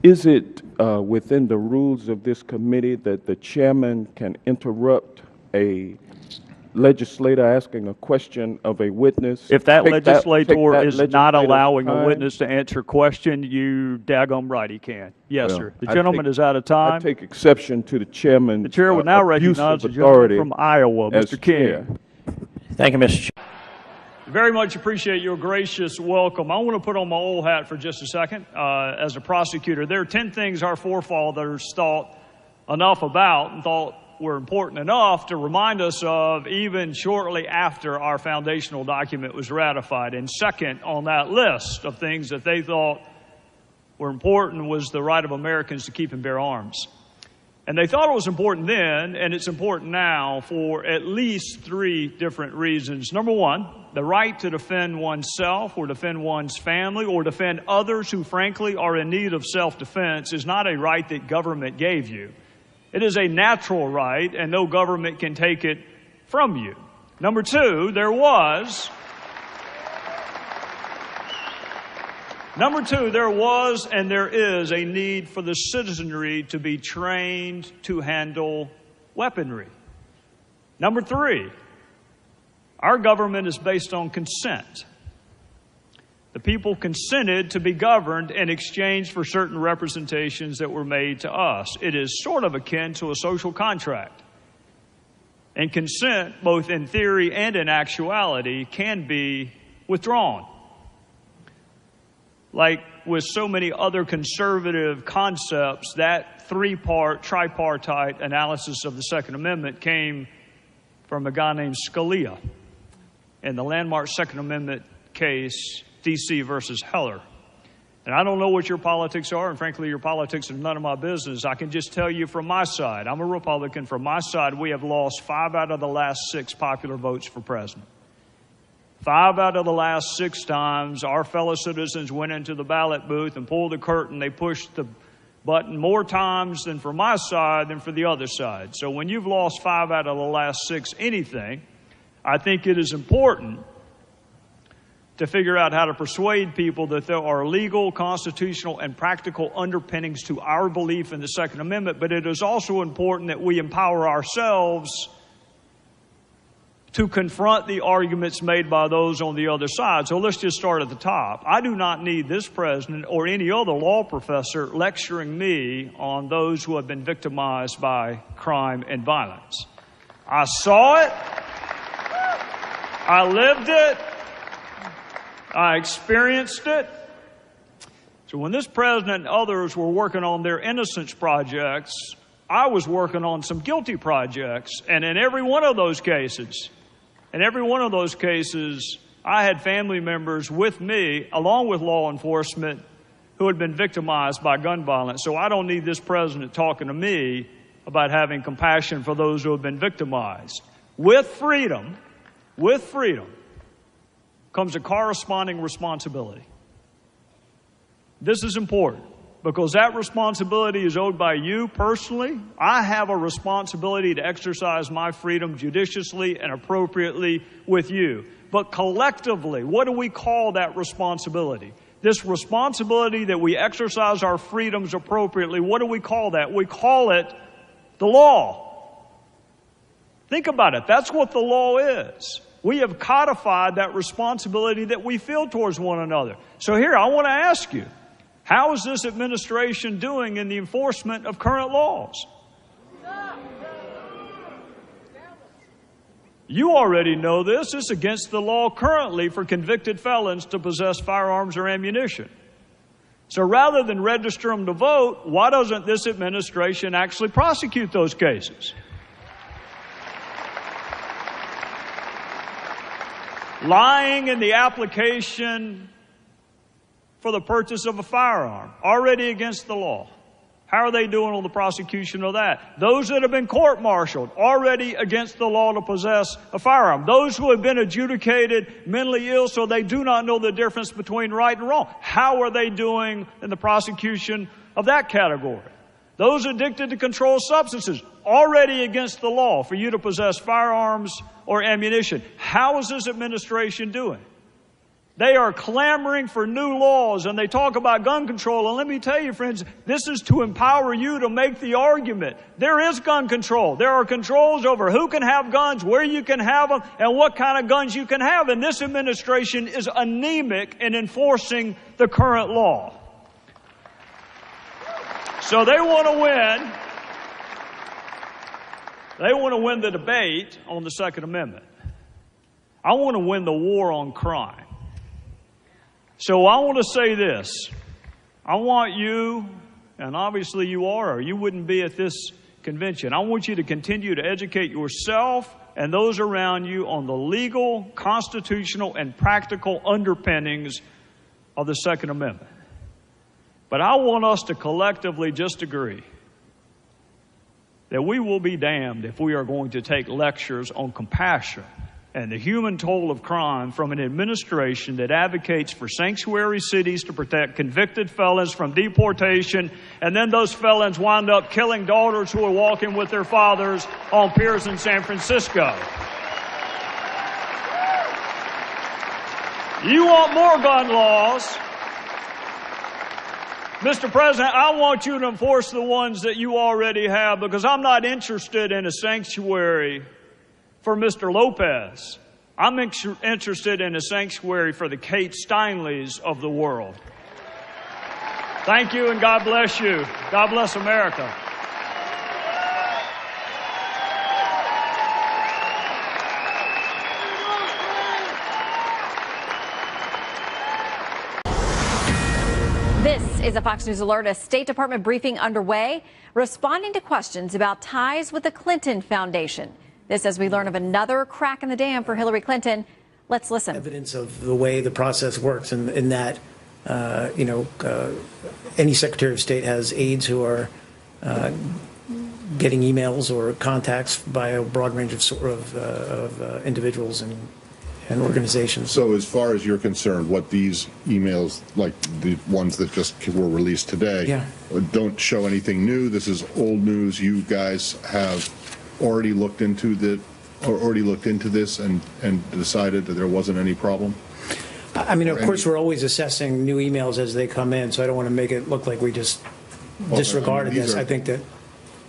Is it within the rules of this committee that the chairman can interrupt a legislator asking a question of a witness? If that legislator is not allowing a witness to answer a question, you daggum right he can. Yes, sir. The gentleman is out of time. I take exception to the chairman's The chair would now recognize the gentleman from Iowa, Mr. King. Thank you, Mr. Chair. Very much appreciate your gracious welcome. I want to put on my old hat for just a second. As a prosecutor, there are 10 things our forefathers thought enough about and thought were important enough to remind us of even shortly after our foundational document was ratified. And second on that list of things that they thought were important was the right of Americans to keep and bear arms. And they thought it was important then, and it's important now for at least 3 different reasons. Number one, the right to defend oneself or defend one's family or defend others who frankly are in need of self-defense is not a right that government gave you. It is a natural right, and no government can take it from you. Number two, there was and there is a need for the citizenry to be trained to handle weaponry. Number 3, our government is based on consent. The people consented to be governed in exchange for certain representations that were made to us. It is sort of akin to a social contract. And consent, both in theory and in actuality, can be withdrawn. Like with so many other conservative concepts, that 3-part tripartite analysis of the Second Amendment came from a guy named Scalia in the landmark Second Amendment case, D.C. versus Heller. And I don't know what your politics are, and frankly, your politics are none of my business. I can just tell you from my side, I'm a Republican. From my side, we have lost 5 out of the last 6 popular votes for president. 5 out of the last 6 times, our fellow citizens went into the ballot booth and pulled the curtain. They pushed the button more times than for my side than for the other side. So when you've lost 5 out of the last 6 anything, I think it is important to figure out how to persuade people that there are legal, constitutional, and practical underpinnings to our belief in the Second Amendment. But it is also important that we empower ourselves to confront the arguments made by those on the other side. So let's just start at the top. I do not need this president or any other law professor lecturing me on those who have been victimized by crime and violence. I saw it. I lived it. I experienced it. So when this president and others were working on their innocence projects, I was working on some guilty projects. And in every one of those cases, I had family members with me, along with law enforcement, who had been victimized by gun violence. So I don't need this president talking to me about having compassion for those who have been victimized. With freedom comes a corresponding responsibility. This is important because that responsibility is owed by you personally. I have a responsibility to exercise my freedom judiciously and appropriately with you. But collectively, what do we call that responsibility? This responsibility that we exercise our freedoms appropriately, what do we call that? We call it the law. Think about it. That's what the law is. We have codified that responsibility that we feel towards one another. So here, I want to ask you, how is this administration doing in the enforcement of current laws? You already know this. It's against the law currently for convicted felons to possess firearms or ammunition. So rather than register them to vote, why doesn't this administration actually prosecute those cases? Lying in the application for the purchase of a firearm, already against the law. How are they doing on the prosecution of that? Those that have been court-martialed, already against the law to possess a firearm. Those who have been adjudicated mentally ill so they do not know the difference between right and wrong. How are they doing in the prosecution of that category? Those addicted to controlled substances, already against the law for you to possess firearms or ammunition. How is this administration doing? They are clamoring for new laws, and they talk about gun control. And let me tell you, friends, this is to empower you to make the argument. There is gun control. There are controls over who can have guns, where you can have them, and what kind of guns you can have. And this administration is anemic in enforcing the current law. So they want to win. They want to win the debate on the Second Amendment. I want to win the war on crime. So I want to say this. I want you, and obviously you are, or you wouldn't be at this convention. I want you to continue to educate yourself and those around you on the legal, constitutional, and practical underpinnings of the Second Amendment. But I want us to collectively just agree that we will be damned if we are going to take lectures on compassion and the human toll of crime from an administration that advocates for sanctuary cities to protect convicted felons from deportation, and then those felons wind up killing daughters who are walking with their fathers on piers in San Francisco. You want more gun laws? Mr. President, I want you to enforce the ones that you already have, because I'm not interested in a sanctuary for Mr. Lopez. I'm interested in a sanctuary for the Kate Steinleys of the world. Thank you, and God bless you. God bless America. This is a Fox News alert. A State Department briefing underway, responding to questions about ties with the Clinton Foundation. This as we learn of another crack in the dam for Hillary Clinton. Let's listen. Evidence of the way the process works, and in that, any Secretary of State has aides who are getting emails or contacts by a broad range of individuals and organizations. So as far as you're concerned, what these emails, like the ones that just were released today, don't show anything new? This is old news. You guys have already looked into this and decided that there wasn't any problem? I mean, of course, we're always assessing new emails as they come in, so I don't want to make it look like we just disregarded this. I think that,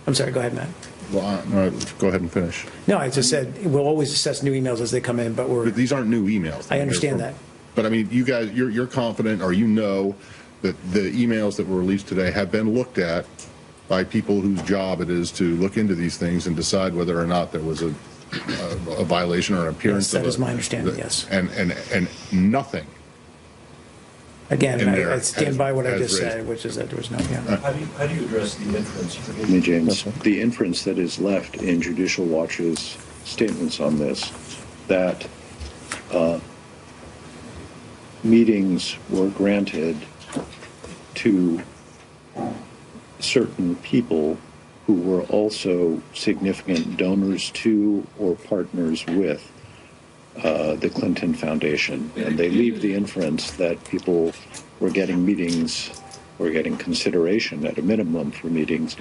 I'm sorry, go ahead, Matt. Well, go ahead and finish. No, I just said we'll always assess new emails as they come in, but these aren't new emails. I understand that. But I mean, you guys, you're confident, or you know that the emails that were released today have been looked at by people whose job it is to look into these things and decide whether or not there was a violation or an appearance. Yes, that is my understanding. Yes. And nothing. Again, I stand by what I just said, which is that there was no. Yeah. How do you address the inference? Forgive me, James. The inference that is left in Judicial Watch's statements on this, that meetings were granted to certain people who were also significant donors to or partners with the Clinton Foundation, and they leave the inference that people were getting meetings or getting consideration at a minimum for meetings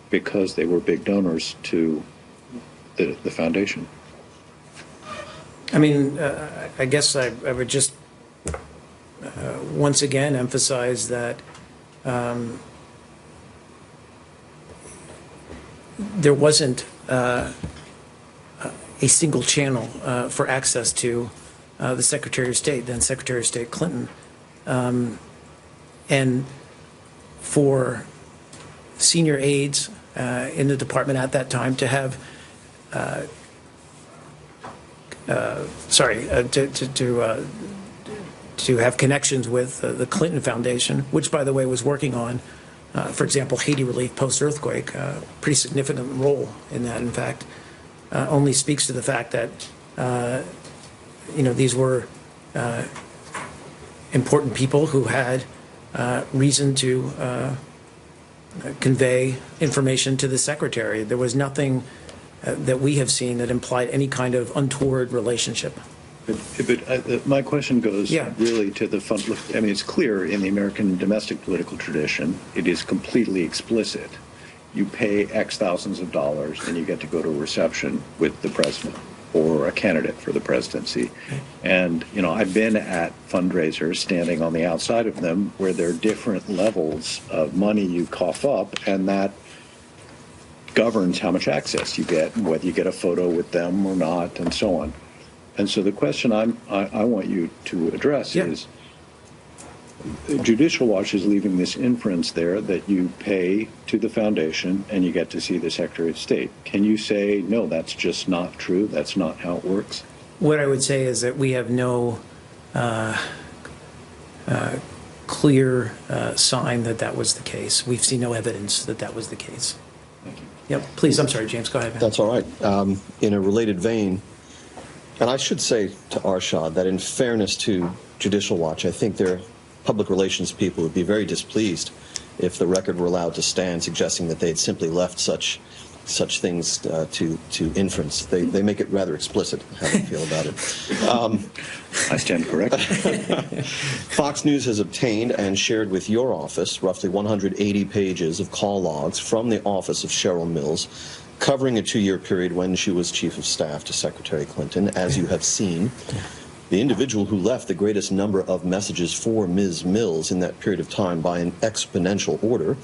because they were big donors to the foundation. I mean, I guess I would just once again emphasize that there wasn't a single channel for access to the Secretary of State, then Secretary of State Clinton, and for senior aides in the department at that time to have to have connections with the Clinton Foundation, which, by the way, was working on, for example, Haiti relief post-earthquake, pretty significant role in that, in fact, only speaks to the fact that, these were important people who had reason to convey information to the Secretary. There was nothing that we have seen that implied any kind of untoward relationship. But my question goes really to the fund. I mean, it's clear in the American domestic political tradition, it is completely explicit. You pay X thousands of dollars and you get to go to a reception with the president or a candidate for the presidency. And, I've been at fundraisers standing on the outside of them where there are different levels of money you cough up, and that governs how much access you get and whether you get a photo with them or not and so on. And so the question I want you to address is, Judicial Watch is leaving this inference there that you pay to the foundation and you get to see the Secretary of State. Can you say, no, that's just not true, that's not how it works? What I would say is that we have no clear sign that that was the case. We've seen no evidence that that was the case. Thank you. Yep, please, I'm sorry, James, go ahead. That's all right. In a related vein, and I should say to Arshad that in fairness to Judicial Watch, I think their public relations people would be very displeased if the record were allowed to stand, suggesting that they had simply left such things to inference. They make it rather explicit how they feel about it. I stand corrected. Fox News has obtained and shared with your office roughly 180 pages of call logs from the office of Cheryl Mills, covering a 2-year period when she was Chief of Staff to Secretary Clinton. As you have seen, the individual who left the greatest number of messages for Ms. Mills in that period of time by an exponential order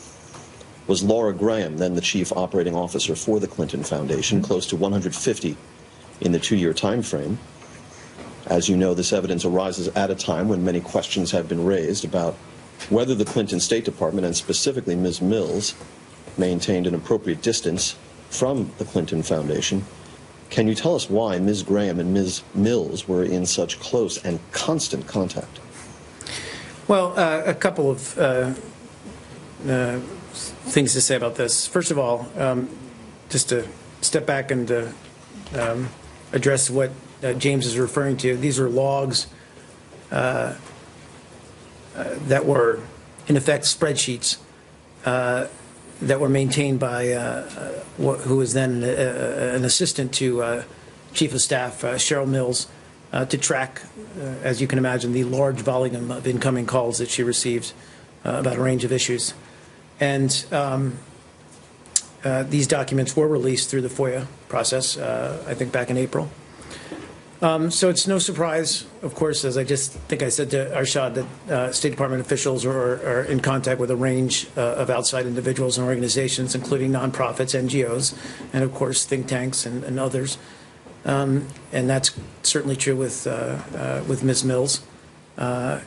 was Laura Graham, then the Chief Operating Officer for the Clinton Foundation, close to 150 in the 2-year time frame. As you know, this evidence arises at a time when many questions have been raised about whether the Clinton State Department, and specifically Ms. Mills, maintained an appropriate distance from the Clinton Foundation. Can you tell us why Ms. Graham and Ms. Mills were in such close and constant contact? Well, a couple of things to say about this. First of all, just to step back and address what James is referring to, these are logs that were, in effect, spreadsheets that were maintained by who was then an assistant to Chief of Staff Cheryl Mills to track, as you can imagine, the large volume of incoming calls that she received about a range of issues. And these documents were released through the FOIA process, I think back in April. So it's no surprise, of course, as I just think I said to Arshad, that State Department officials are in contact with a range of outside individuals and organizations, including nonprofits, NGOs, and of course think tanks and others. And that's certainly true with Ms. Mills. I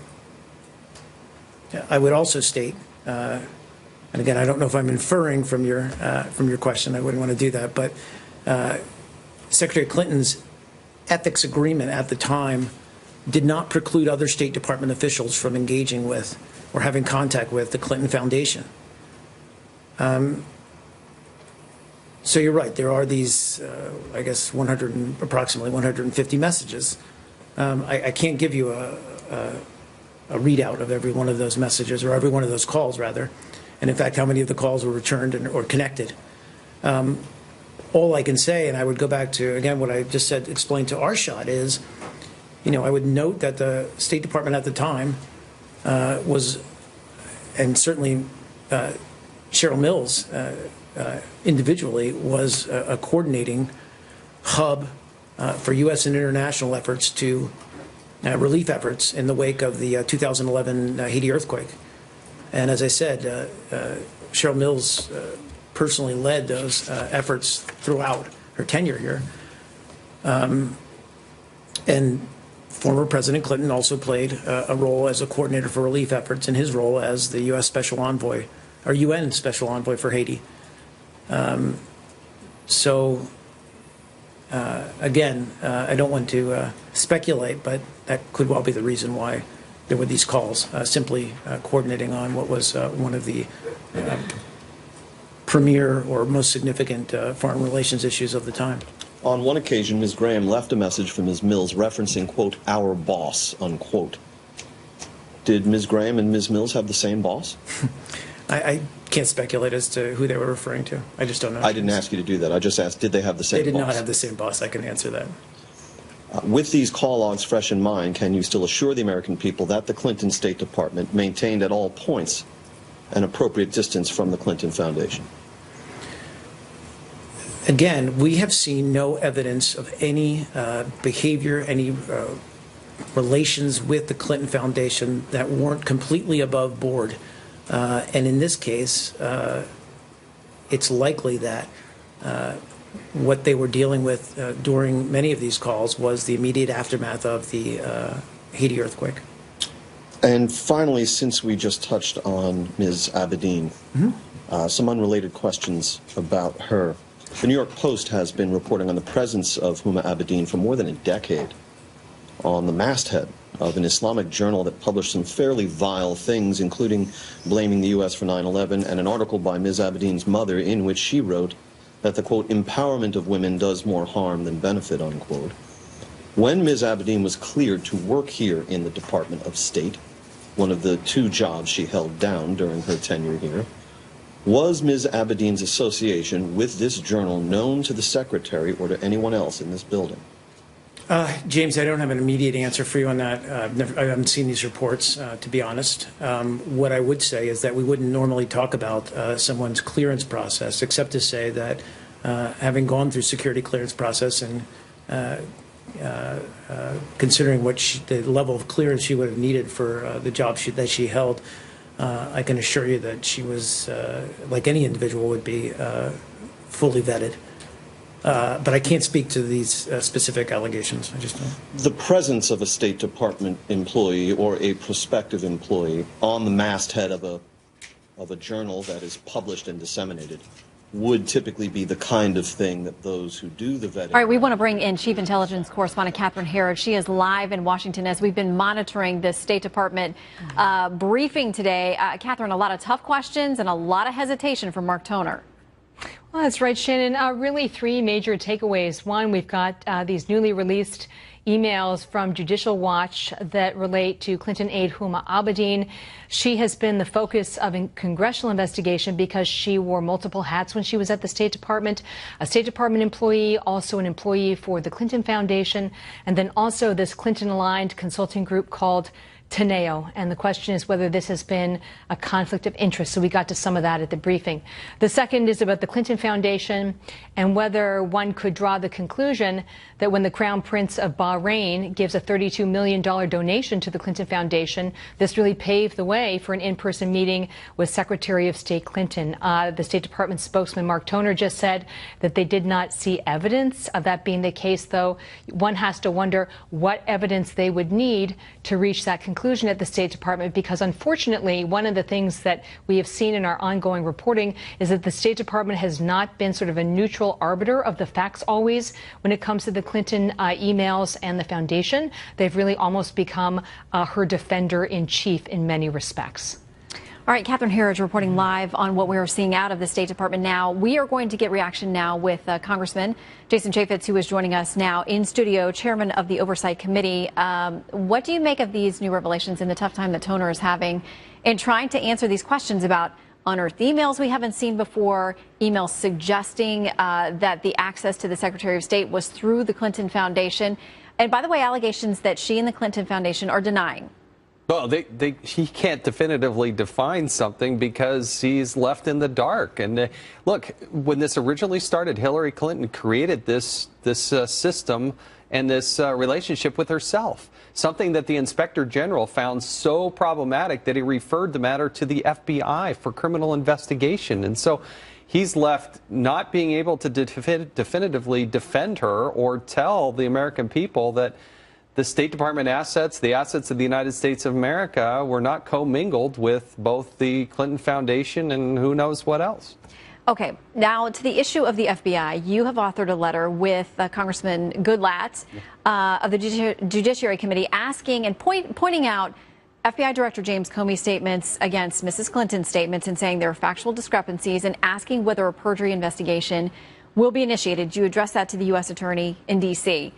would also state, and again, I don't know if I'm inferring from your question. I wouldn't want to do that, but Secretary Clinton's ethics agreement at the time did not preclude other State Department officials from engaging with or having contact with the Clinton Foundation. So you're right. There are these, I guess, approximately 150 messages. I can't give you a readout of every one of those messages, or every one of those calls, rather, and in fact, how many of the calls were returned or connected. All I can say, and I would go back to, again, what I just said, explained to Arshad, is, I would note that the State Department at the time was, and certainly Cheryl Mills individually, was a coordinating hub for U.S. and international efforts to relief efforts in the wake of the 2011 Haiti earthquake. And as I said, Cheryl Mills personally led those efforts throughout her tenure here. And former President Clinton also played a role as a coordinator for relief efforts in his role as the U.S. Special Envoy, or UN Special Envoy for Haiti. So again, I don't want to speculate, but that could well be the reason why there were these calls, simply coordinating on what was one of the premier or most significant foreign relations issues of the time. On one occasion, Ms. Graham left a message from Ms. Mills referencing, quote, our boss, unquote. Did Ms. Graham and Ms. Mills have the same boss? I can't speculate as to who they were referring to. I just don't know. I didn't ask you to do that. I just asked, did they have the same boss? They did not have the same boss. I can answer that. With these call logs fresh in mind, can you still assure the American people that the Clinton State Department maintained at all points an appropriate distance from the Clinton Foundation? Again, we have seen no evidence of any behavior, any relations with the Clinton Foundation that weren't completely above board. And in this case, it's likely that what they were dealing with during many of these calls was the immediate aftermath of the Haiti earthquake. And finally, since we just touched on Ms. Abedin, some unrelated questions about her. The New York Post has been reporting on the presence of Huma Abedin for more than a decade on the masthead of an Islamic journal that published some fairly vile things, including blaming the U.S. for 9/11, and an article by Ms. Abedin's mother in which she wrote that the, quote, empowerment of women does more harm than benefit, unquote. When Ms. Abedin was cleared to work here in the Department of State, one of the 2 jobs she held down during her tenure here, was Ms. Abedin's association with this journal known to the secretary or to anyone else in this building? James, I don't have an immediate answer for you on that. I haven't seen these reports, to be honest. What I would say is that we wouldn't normally talk about someone's clearance process, except to say that having gone through security clearance process and considering what the level of clearance she would have needed for the job that she held, I can assure you that she was, like any individual would be, fully vetted. But I can't speak to these specific allegations. I just don't. The presence of a State Department employee or a prospective employee on the masthead of a journal that is published and disseminated would typically be the kind of thing that those who do the vetting. All right, we want to bring in Chief Intelligence Correspondent Catherine Herridge. She is live in Washington as we've been monitoring this State Department briefing today. Catherine, a lot of tough questions and a lot of hesitation from Mark Toner. Well, that's right, Shannon. Really 3 major takeaways. One, we've got these newly released emails from Judicial Watch that relate to Clinton aide Huma Abedin. She has been the focus of a congressional investigation because she wore multiple hats when she was at the State Department, a State Department employee, also an employee for the Clinton Foundation, and then also this Clinton-aligned consulting group called TREY. And the question is whether this has been a conflict of interest. So we got to some of that at the briefing. The second is about the Clinton Foundation and whether one could draw the conclusion that when the Crown Prince of Bahrain gives a $32 million donation to the Clinton Foundation, this really paved the way for an in-person meeting with Secretary of State Clinton. The State Department spokesman Mark Toner just said that they did not see evidence of that being the case, though one has to wonder what evidence they would need to reach that conclusion at the State Department, because unfortunately one of the things that we have seen in our ongoing reporting is that the State Department has not been sort of a neutral arbiter of the facts always when it comes to the Clinton emails and the foundation. They've really almost become her defender-in-chief in many respects. All right, Catherine Herridge reporting live on what we are seeing out of the State Department now. We are going to get reaction now with Congressman Jason Chaffetz, who is joining us now in studio, chairman of the Oversight Committee. What do you make of these new revelations and the tough time that Toner is having in trying to answer these questions about unearthed emails we haven't seen before, emails suggesting that the access to the Secretary of State was through the Clinton Foundation, and by the way, allegations that she and the Clinton Foundation are denying? Well, he can't definitively define something because he's left in the dark. And look, when this originally started, Hillary Clinton created this system and this relationship with herself, something that the Inspector General found so problematic that he referred the matter to the FBI for criminal investigation. And so he's left not being able to definitively defend her or tell the American people that the State Department assets, the assets of the United States of America, were not commingled with both the Clinton Foundation and who knows what else. Okay, now to the issue of the FBI. You have authored a letter with Congressman Goodlatte of the Judiciary Committee asking and pointing out FBI Director James Comey's statements against Mrs. Clinton's statements and saying there are factual discrepancies and asking whether a perjury investigation will be initiated. You address that to the U.S. Attorney in D.C.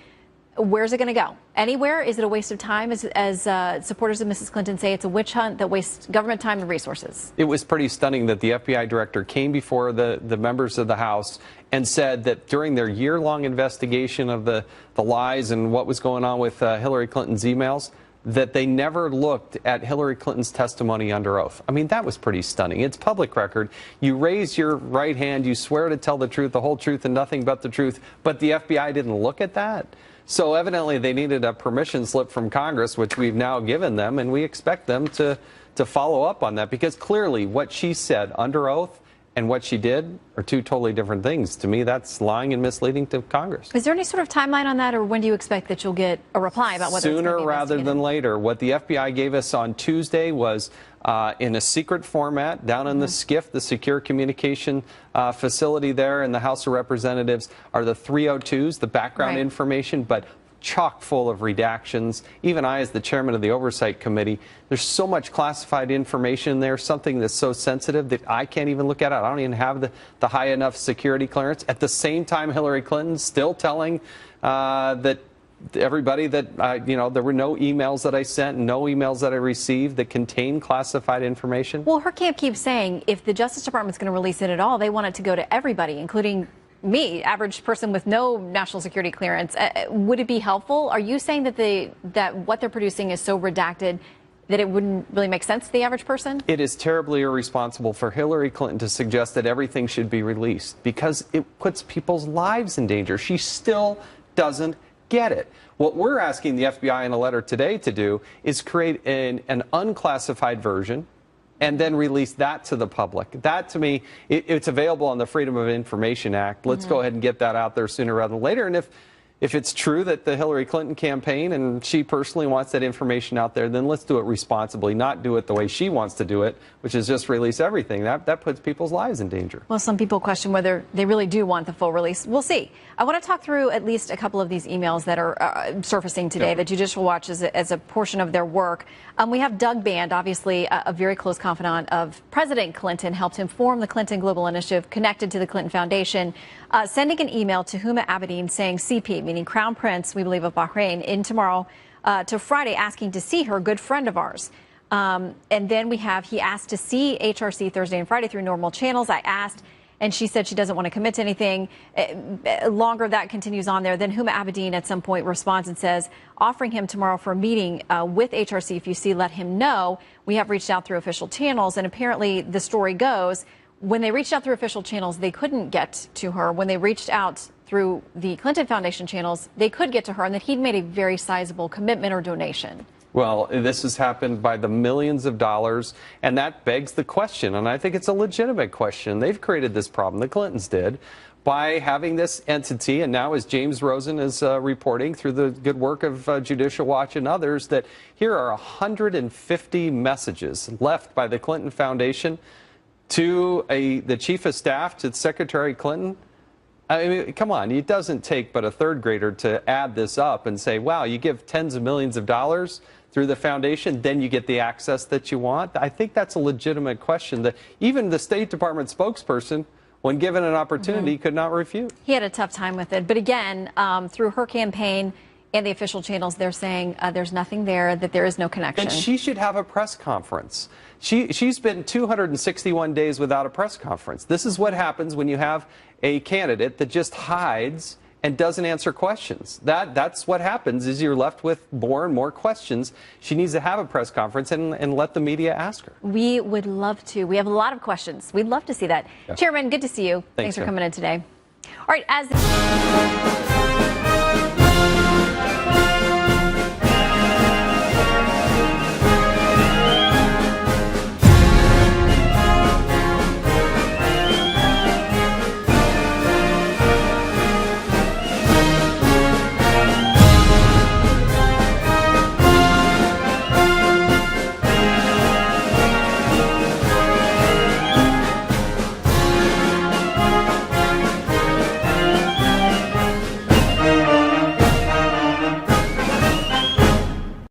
Where's it going to go? Anywhere? Is it a waste of time? As supporters of Mrs. Clinton say, it's a witch hunt that wastes government time and resources. It was pretty stunning that the FBI director came before the members of the House and said that during their year-long investigation of the lies and what was going on with Hillary Clinton's emails, that they never looked at Hillary Clinton's testimony under oath. I mean, that was pretty stunning. It's public record. You raise your right hand, you swear to tell the truth, the whole truth, and nothing but the truth, but the FBI didn't look at that. So evidently they needed a permission slip from Congress, which we've now given them, and we expect them to follow up on that, because clearly what she said under oath and what she did are two totally different things. To me, that's lying and misleading to Congress. Is there any sort of timeline on that, or when do you expect that you'll get a reply about whether it's going to be Sooner rather than later. What the FBI gave us on Tuesday was in a secret format down in the SCIF, the Secure Communication Facility there in the House of Representatives, are the 302s, the background information, but chock full of redactions. Even I, as the chairman of the Oversight Committee, there's so much classified information there, something that's so sensitive that I can't even look at it. I don't even have the high enough security clearance. At the same time, Hillary Clinton's still telling that everybody that, you know, there were no emails that I sent, no emails that I received that contain classified information. Well, her camp keeps saying if the Justice Department's going to release it at all, they want it to go to everybody, including me, average person with no national security clearance. Would it be helpful? Are you saying that what they're producing is so redacted that it wouldn't really make sense to the average person? It is terribly irresponsible for Hillary Clinton to suggest that everything should be released, because it puts people's lives in danger. She still doesn't get it. What we're asking the FBI in a letter today to do is create an unclassified version and then release that to the public. That, to me, it's available on the Freedom of Information Act. Let's go ahead and get that out there sooner rather than later. And if it's true that the Hillary Clinton campaign and she personally wants that information out there, then let's do it responsibly, not do it the way she wants to do it, which is just release everything. That puts people's lives in danger. Well, some people question whether they really do want the full release. We'll see. I want to talk through at least a couple of these emails that are surfacing today. The Judicial Watch is as a portion of their work. We have Doug Band, obviously a very close confidant of President Clinton, helped him form the Clinton Global Initiative connected to the Clinton Foundation, sending an email to Huma Abedin saying CP, meaning Crown Prince, we believe, of Bahrain, in tomorrow to Friday, asking to see her, good friend of ours. And then he asked to see HRC Thursday and Friday through normal channels. I asked, and she said she doesn't want to commit to anything. Longer that continues on there. Then Huma Abedin at some point responds and says, offering him tomorrow for a meeting with HRC. If you see, let him know. We have reached out through official channels. And apparently the story goes, when they reached out through official channels, they couldn't get to her. When they reached out through the Clinton Foundation channels, they could get to her, and that he'd made a very sizable commitment or donation. Well, this has happened by the millions of dollars, and that begs the question, and I think it's a legitimate question. They've created this problem, the Clintons did, by having this entity, and now as James Rosen is reporting through the good work of Judicial Watch and others, that here are 150 messages left by the Clinton Foundation to the chief of staff, to Secretary Clinton. I mean, come on, it doesn't take but a third grader to add this up and say, wow, you give tens of millions of dollars through the foundation, then you get the access that you want. I think that's a legitimate question that even the State Department spokesperson, when given an opportunity, could not refute. He had a tough time with it. But again, through her campaign and the official channels, they're saying there's nothing there, that there is no connection. And she should have a press conference. She's been 261 days without a press conference. This is what happens when you have a candidate that just hides and doesn't answer questions. That's what happens, is you're left with more and more questions. She needs to have a press conference and let the media ask her. We would love to. We have a lot of questions. We'd love to see that. Yeah. Chairman, good to see you. Thanks for coming in today. All right, as